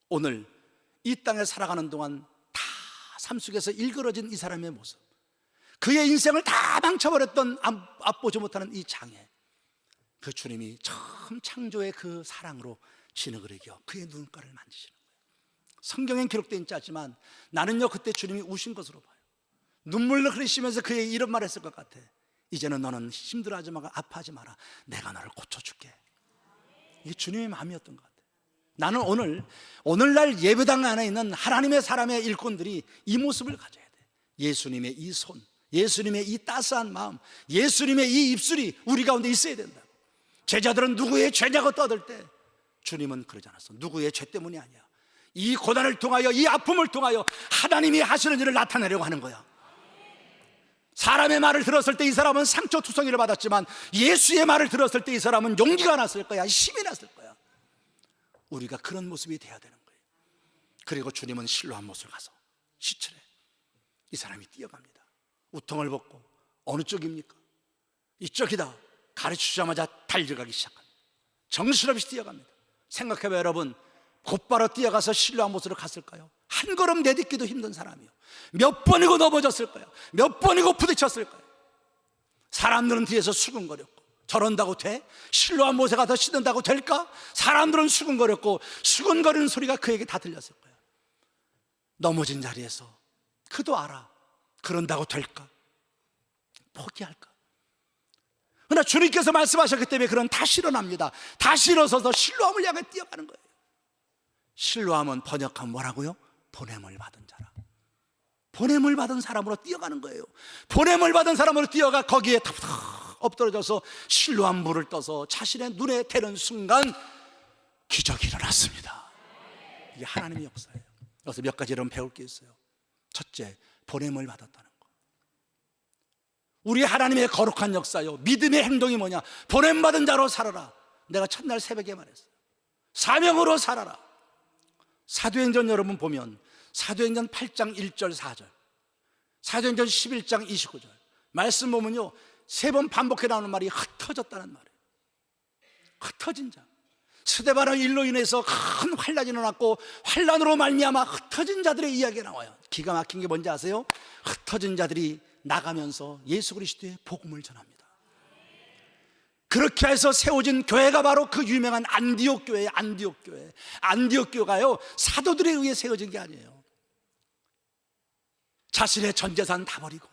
오늘 이 땅에 살아가는 동안 다 삶 속에서 일그러진 이 사람의 모습, 그의 인생을 다 망쳐버렸던 앞보지 못하는 이 장애, 그 주님이 처음 창조의 그 사랑으로 진흙을 이겨 그의 눈가를 만지시는 거예요. 성경엔 기록되어 있지 않지만 나는요 그때 주님이 우신 것으로 봐요. 눈물을 흘리시면서 그에게 이런 말 했을 것 같아. 이제는 너는 힘들어하지 마라, 아파하지 마라, 내가 너를 고쳐줄게. 이게 주님의 마음이었던 것 같아요. 나는 오늘날 예배당 안에 있는 하나님의 사람의 일꾼들이 이 모습을 가져야 돼. 예수님의 이 손, 예수님의 이 따스한 마음, 예수님의 이 입술이 우리 가운데 있어야 된다고. 제자들은 누구의 죄냐고 떠들 때 주님은 그러지 않았어. 누구의 죄 때문이 아니야. 이 고난을 통하여, 이 아픔을 통하여 하나님이 하시는 일을 나타내려고 하는 거야. 사람의 말을 들었을 때 이 사람은 상처투성이를 받았지만 예수의 말을 들었을 때 이 사람은 용기가 났을 거야, 힘이 났을 거야. 우리가 그런 모습이 돼야 되는 거예요. 그리고 주님은 실로암 못을 가서 씻으래. 이 사람이 뛰어갑니다. 우통을 벗고 어느 쪽입니까? 이쪽이다 가르치자마자 달려가기 시작합니다. 정신없이 뛰어갑니다. 생각해봐요 여러분, 곧바로 뛰어가서 실로암 못으로 갔을까요? 한 걸음 내딛기도 힘든 사람이요. 몇 번이고 넘어졌을 거예요. 몇 번이고 부딪혔을 거예요. 사람들은 뒤에서 수근거렸고, 저런다고 돼? 실로암 못에 가서 씻는다고 될까? 사람들은 수근거렸고 수근거리는 소리가 그에게 다 들렸을 거예요. 넘어진 자리에서 그도 알아. 그런다고 될까? 포기할까? 그러나 주님께서 말씀하셨기 때문에 그는 다시 일어납니다. 다시 일어서서 실로암을 향해 뛰어가는 거예요. 실로암은 번역하면 뭐라고요? 보냄을 받은 자라. 보냄을 받은 사람으로 뛰어가는 거예요. 보냄을 받은 사람으로 뛰어가 거기에 엎드러져서 실로암 물을 떠서 자신의 눈에 대는 순간 기적이 일어났습니다. 이게 하나님의 역사예요. 여기서 몇 가지 여러분 배울 게 있어요. 첫째, 보냄을 받았다는 거. 우리 하나님의 거룩한 역사요, 믿음의 행동이 뭐냐? 보냄받은 자로 살아라. 내가 첫날 새벽에 말했어요. 사명으로 살아라. 사도행전 여러분 보면 사도행전 8장 1절 4절, 사도행전 11장 29절 말씀 보면요, 3번 반복해 나오는 말이 흩어졌다는 말이에요. 흩어진 자. 스데반의 일로 인해서 큰 환란이 일어났고 환란으로 말미암아 흩어진 자들의 이야기가 나와요. 기가 막힌 게 뭔지 아세요? 흩어진 자들이 나가면서 예수 그리스도의 복음을 전합니다. 그렇게 해서 세워진 교회가 바로 그 유명한 안디옥 교회예요. 안디옥 교회. 안디옥 교회가요, 사도들에 의해 세워진 게 아니에요. 자신의 전 재산 다 버리고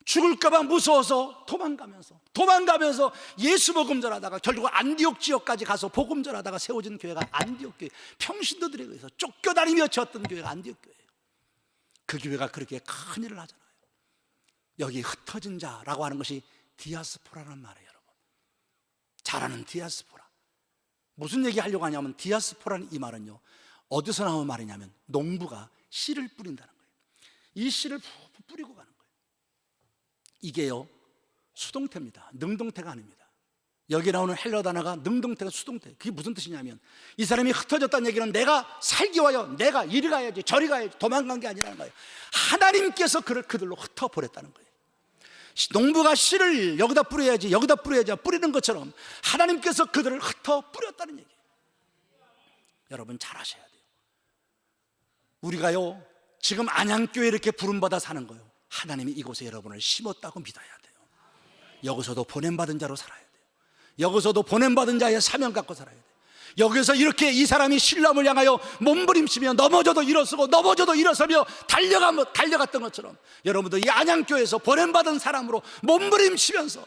죽을까봐 무서워서 도망가면서 예수 복음 전하다가 결국 안디옥 지역까지 가서 복음 전하다가 세워진 교회가 안디옥 교회. 평신도들에 의해서 쫓겨다니며 지었던 교회가 안디옥 교회예요. 그 교회가 그렇게 큰 일을 하잖아요. 여기 흩어진 자라고 하는 것이 디아스포라는 말이에요. 여러분, 잘하는 디아스포라. 무슨 얘기 하려고 하냐면, 디아스포라는 이 말은요, 어디서 나온 말이냐면 농부가 씨를 뿌린다는 거예요. 이 씨를 뿌리고 가는 거예요. 이게요, 수동태입니다. 능동태가 아닙니다. 여기 나오는 헬러 단어가 능동태가 수동태. 그게 무슨 뜻이냐면, 이 사람이 흩어졌다는 얘기는 내가 살기 위하여 내가 이리 가야지 저리 가야지 도망간 게 아니라는 거예요. 하나님께서 그들로 흩어버렸다는 거예요. 농부가 씨를 여기다 뿌려야지 여기다 뿌려야지 뿌리는 것처럼 하나님께서 그들을 흩어 뿌렸다는 얘기예요. 여러분 잘 아셔야 돼요. 우리가요 지금 안양교회 이렇게 부름받아 사는 거예요. 하나님이 이곳에 여러분을 심었다고 믿어야 돼요. 여기서도 보냄받은 자로 살아야 돼요. 여기서도 보냄받은 자의 사명 갖고 살아야 돼요. 여기서 이렇게 이 사람이 신람을 향하여 몸부림치며 넘어져도 일어서고 넘어져도 일어서며 달려갔던 것처럼 여러분도 이 안양교회에서 보냄받은 사람으로 몸부림치면서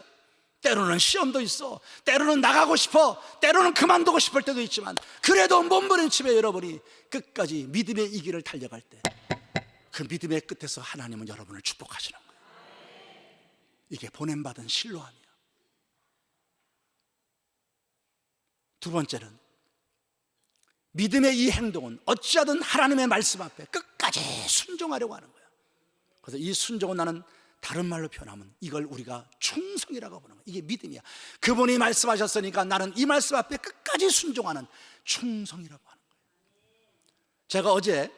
때로는 시험도 있어, 때로는 나가고 싶어, 때로는 그만두고 싶을 때도 있지만 그래도 몸부림치며 여러분이 끝까지 믿음의 이 길을 달려갈 때 그 믿음의 끝에서 하나님은 여러분을 축복하시는 거예요. 이게 보냄받은 신뢰함이야. 두 번째는 믿음의 이 행동은 어찌하든 하나님의 말씀 앞에 끝까지 순종하려고 하는 거야. 그래서 이 순종은 나는 다른 말로 표현하면 이걸 우리가 충성이라고 보는 거야. 이게 믿음이야. 그분이 말씀하셨으니까 나는 이 말씀 앞에 끝까지 순종하는 충성이라고 하는 거예요. 제가 어제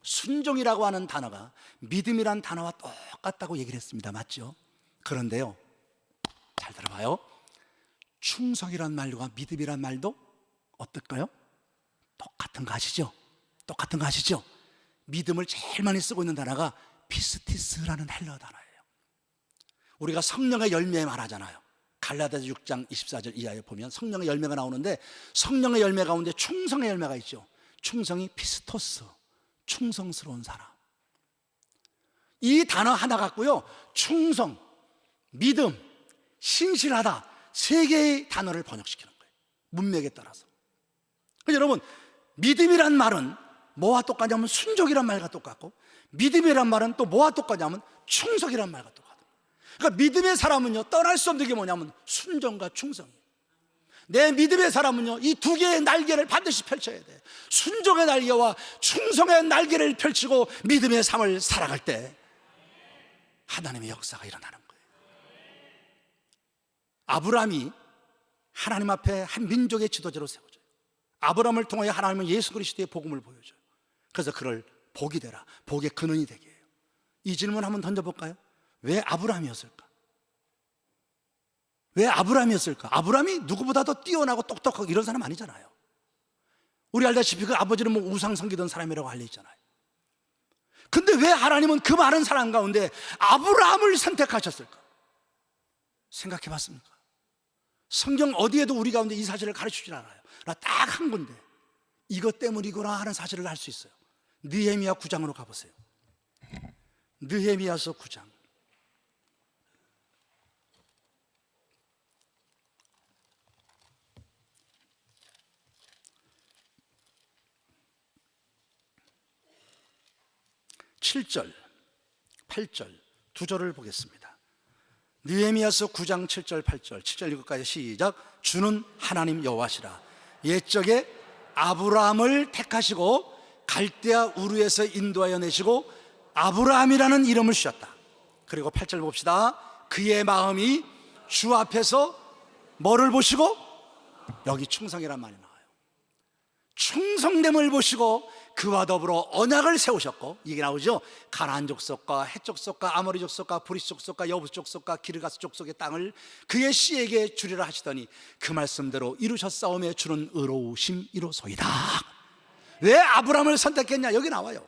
순종이라고 하는 단어가 믿음이란 단어와 똑같다고 얘기를 했습니다. 맞죠? 그런데요 잘 들어봐요. 충성이란 말과 믿음이란 말도 어떨까요? 똑같은 거 아시죠? 똑같은 거 아시죠? 믿음을 제일 많이 쓰고 있는 단어가 피스티스라는 헬러 단어예요. 우리가 성령의 열매 말하잖아요. 갈라디아서 6장 24절 이하에 보면 성령의 열매가 나오는데 성령의 열매 가운데 충성의 열매가 있죠. 충성이 피스토스, 충성스러운 사람. 이 단어 하나 갖고요 충성, 믿음, 신실하다 세 개의 단어를 번역시키는 거예요. 문맥에 따라서. 여러분 믿음이란 말은 뭐와 똑같냐면 순종이란 말과 똑같고 믿음이란 말은 또 뭐와 똑같냐면 충성이란 말과 똑같아요. 그러니까 믿음의 사람은요 떠날 수 없는 게 뭐냐면 순종과 충성이에요. 내 믿음의 사람은요 이 두 개의 날개를 반드시 펼쳐야 돼. 순종의 날개와 충성의 날개를 펼치고 믿음의 삶을 살아갈 때 하나님의 역사가 일어나는 거예요. 아브라함이 하나님 앞에 한 민족의 지도자로 세워져요. 아브라함을 통하여 하나님은 예수 그리스도의 복음을 보여줘요. 그래서 그를 복이 되라, 복의 근원이 되게 해요. 이 질문 한번 던져볼까요? 왜 아브라함이었을까? 왜 아브라함이었을까? 아브라함이 누구보다도 뛰어나고 똑똑하고 이런 사람 아니잖아요. 우리 알다시피 그 아버지는 뭐 우상 섬기던 사람이라고 알려있잖아요. 근데 왜 하나님은 그 많은 사람 가운데 아브라함을 선택하셨을까? 생각해 봤습니까? 성경 어디에도 우리 가운데 이 사실을 가르치지 않아요. 나 딱 한 군데 이것 때문이구나 하는 사실을 알 수 있어요. 느헤미야 9장으로 가보세요. 느헤미야서 9장. (7절) (8절) 두 절을 보겠습니다. 느헤미야서 9장 7절 8절 7절 7까지 시작. 주는 하나님 여호와시라. 옛적에 아브라함을 택하시고 갈대아 우르에서 인도하여 내시고 아브라함이라는 이름을 주셨다. 그리고 8절 봅시다. 그의 마음이 주 앞에서 뭐를 보시고? 여기 충성이란 말이 나와요. 충성됨을 보시고 그와 더불어 언약을 세우셨고, 이게 나오죠. 가나안 족속과 헷 족속과 아모리 족속과 브리스 족속과 여부스 족속과 기르가스 족속의 땅을 그의 씨에게 주리라 하시더니 그 말씀대로 이루셨사오매 주는 의로우심이로소이다. 왜 아브라함을 선택했냐? 여기 나와요.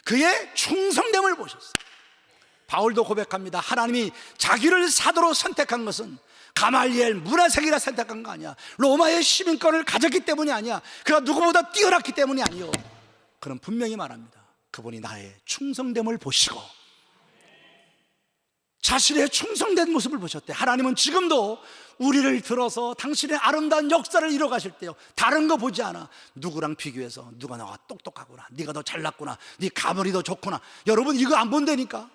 그의 충성됨을 보셨어요. 바울도 고백합니다. 하나님이 자기를 사도로 선택한 것은 가말리엘 문화생이라 선택한 거 아니야. 로마의 시민권을 가졌기 때문이 아니야. 그가 누구보다 뛰어났기 때문이 아니요. 그럼 분명히 말합니다. 그분이 나의 충성됨을 보시고 자신의 충성된 모습을 보셨대. 하나님은 지금도 우리를 들어서 당신의 아름다운 역사를 이뤄가실 때요, 다른 거 보지 않아. 누구랑 비교해서 누가 너가 똑똑하구나, 네가 더 잘났구나, 네 가물이 더 좋구나. 여러분 이거 안 본다니까.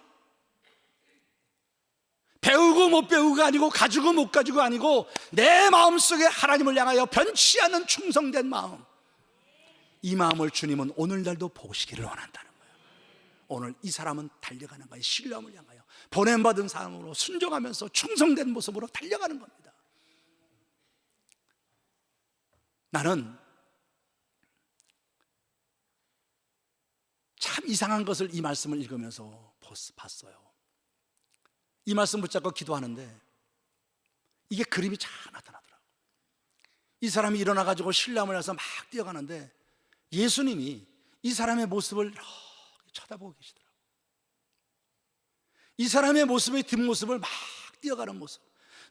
배우고 못 배우고가 아니고 가지고 못 가지고 아니고 내 마음속에 하나님을 향하여 변치 않는 충성된 마음, 이 마음을 주님은 오늘날도 보시기를 원한다는 거예요. 오늘 이 사람은 달려가는 거예요. 신령을 향하여 보냄받은 사람으로 순종하면서 충성된 모습으로 달려가는 겁니다. 나는 참 이상한 것을 이 말씀을 읽으면서 봤어요. 이 말씀 붙잡고 기도하는데 이게 그림이 잘 나타나더라고요. 이 사람이 일어나가지고 신랑을 해서 막 뛰어가는데 예수님이 이 사람의 모습을 이렇게 쳐다보고 계시더라고요. 이 사람의 모습의 뒷모습을 막 뛰어가는 모습,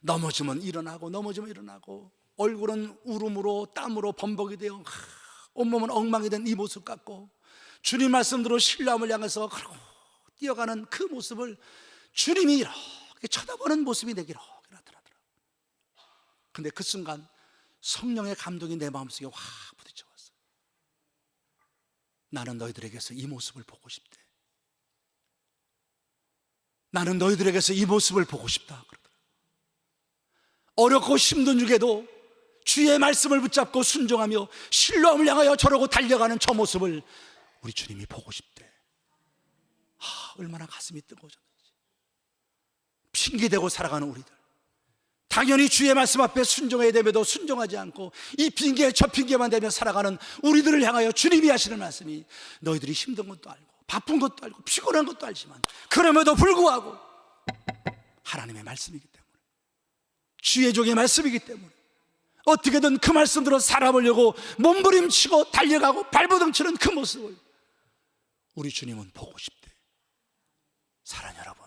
넘어지면 일어나고 넘어지면 일어나고, 얼굴은 울음으로 땀으로 범벅이 되어 온몸은 엉망이 된 이 모습 같고, 주님 말씀대로 신랑을 향해서 그러고 뛰어가는 그 모습을 주님이 이렇게 쳐다보는 모습이 내게 이렇게 나타나더라고요. 근데 그 순간 성령의 감동이 내 마음속에 확 부딪혀왔어요. 나는 너희들에게서 이 모습을 보고 싶대. 나는 너희들에게서 이 모습을 보고 싶다 그러더라고요. 어렵고 힘든 중에도 주의 말씀을 붙잡고 순종하며 신뢰함을 향하여 저러고 달려가는 저 모습을 우리 주님이 보고 싶대. 얼마나 가슴이 뜨거워졌는지. 핑계대고 살아가는 우리들, 당연히 주의 말씀 앞에 순종해야 됨에도 순종하지 않고 이 핑계 저 핑계만 대며 살아가는 우리들을 향하여 주님이 하시는 말씀이, 너희들이 힘든 것도 알고 바쁜 것도 알고 피곤한 것도 알지만 그럼에도 불구하고 하나님의 말씀이기 때문에, 주의 종의 말씀이기 때문에 어떻게든 그 말씀대로 살아보려고 몸부림치고 달려가고 발버둥 치는 그 모습을 우리 주님은 보고 싶대. 사랑하는 여러분,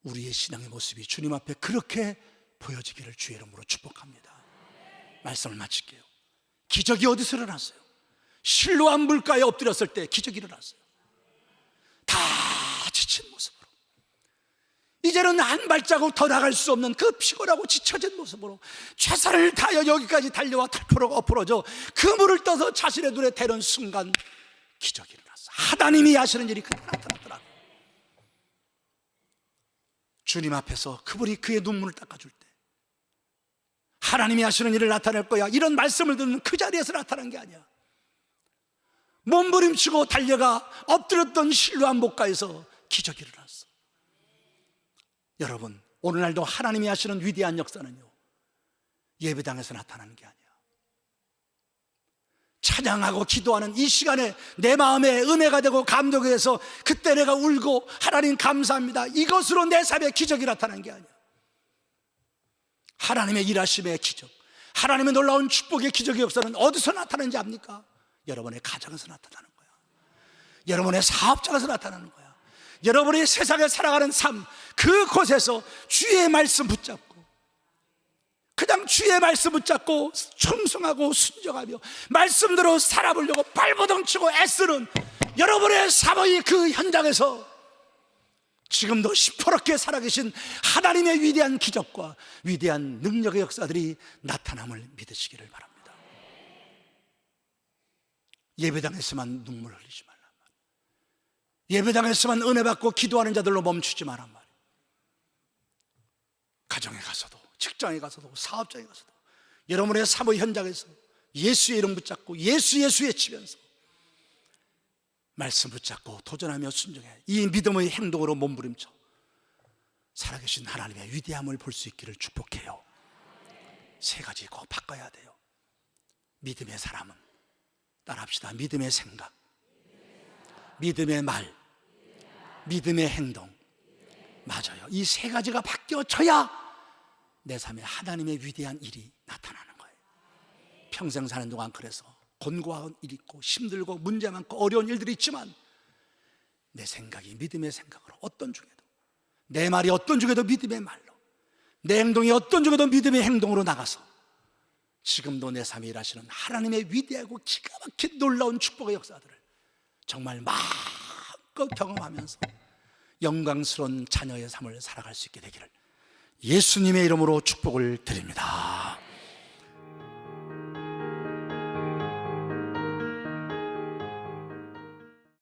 우리의 신앙의 모습이 주님 앞에 그렇게 보여지기를 주의 이름으로 축복합니다. 말씀을 마칠게요. 기적이 어디서 일어났어요? 실로암 물가에 엎드렸을 때 기적이 일어났어요. 다 지친 모습으로, 이제는 한 발자국 더 나갈 수 없는 그 피곤하고 지쳐진 모습으로 최선을 다하여 여기까지 달려와 탈포로가 엎어져 그물을 떠서 자신의 눈에 대는 순간 기적이 일어났어요. 하나님이 하시는 일이 그때 나타났더라고요. 주님 앞에서 그분이 그의 눈물을 닦아줄 때 하나님이 하시는 일을 나타낼 거야, 이런 말씀을 듣는 그 자리에서 나타난 게 아니야. 몸부림치고 달려가 엎드렸던 실로암 목가에서 기적이 일어났어. 여러분, 오늘날도 하나님이 하시는 위대한 역사는요, 예배당에서 나타나는 게 아니야. 찬양하고 기도하는 이 시간에 내 마음에 은혜가 되고 감동이 돼서 그때 내가 울고 하나님 감사합니다, 이것으로 내 삶에 기적이 나타난 게 아니야. 하나님의 일하심의 기적, 하나님의 놀라운 축복의 기적의 역사는 어디서 나타나는지 압니까? 여러분의 가정에서 나타나는 거야. 여러분의 사업장에서 나타나는 거야. 여러분이 세상에 살아가는 삶, 그곳에서 주의 말씀 붙잡고, 그냥 주의 말씀 붙잡고 충성하고 순종하며 말씀대로 살아보려고 발버둥 치고 애쓰는 여러분의 사모의 그 현장에서 지금도 시퍼렇게 살아계신 하나님의 위대한 기적과 위대한 능력의 역사들이 나타남을 믿으시기를 바랍니다. 예배당에서만 눈물 흘리지 말란 말이에요. 예배당에서만 은혜 받고 기도하는 자들로 멈추지 말란 말이에요. 가정에 가서도, 직장에 가서도, 사업장에 가서도, 여러분의 사모 현장에서 예수의 이름 붙잡고 예수 외치면서 말씀 붙잡고 도전하며 순종해 이 믿음의 행동으로 몸부림쳐 살아계신 하나님의 위대함을 볼 수 있기를 축복해요. 세 가지 꼭 바꿔야 돼요. 믿음의 사람은, 따라합시다. 믿음의 생각, 믿음의 말, 믿음의 행동. 맞아요. 이 세 가지가 바뀌어져야 내 삶에 하나님의 위대한 일이 나타나는 거예요. 평생 사는 동안 그래서 곤고한 일이 있고 힘들고 문제 많고 어려운 일들이 있지만 내 생각이 믿음의 생각으로, 어떤 중에도 내 말이 어떤 중에도 믿음의 말로, 내 행동이 어떤 중에도 믿음의 행동으로 나가서 지금도 내 삶에 일하시는 하나님의 위대하고 기가 막힌 놀라운 축복의 역사들을 정말 마음껏 경험하면서 영광스러운 자녀의 삶을 살아갈 수 있게 되기를 예수님의 이름으로 축복을 드립니다.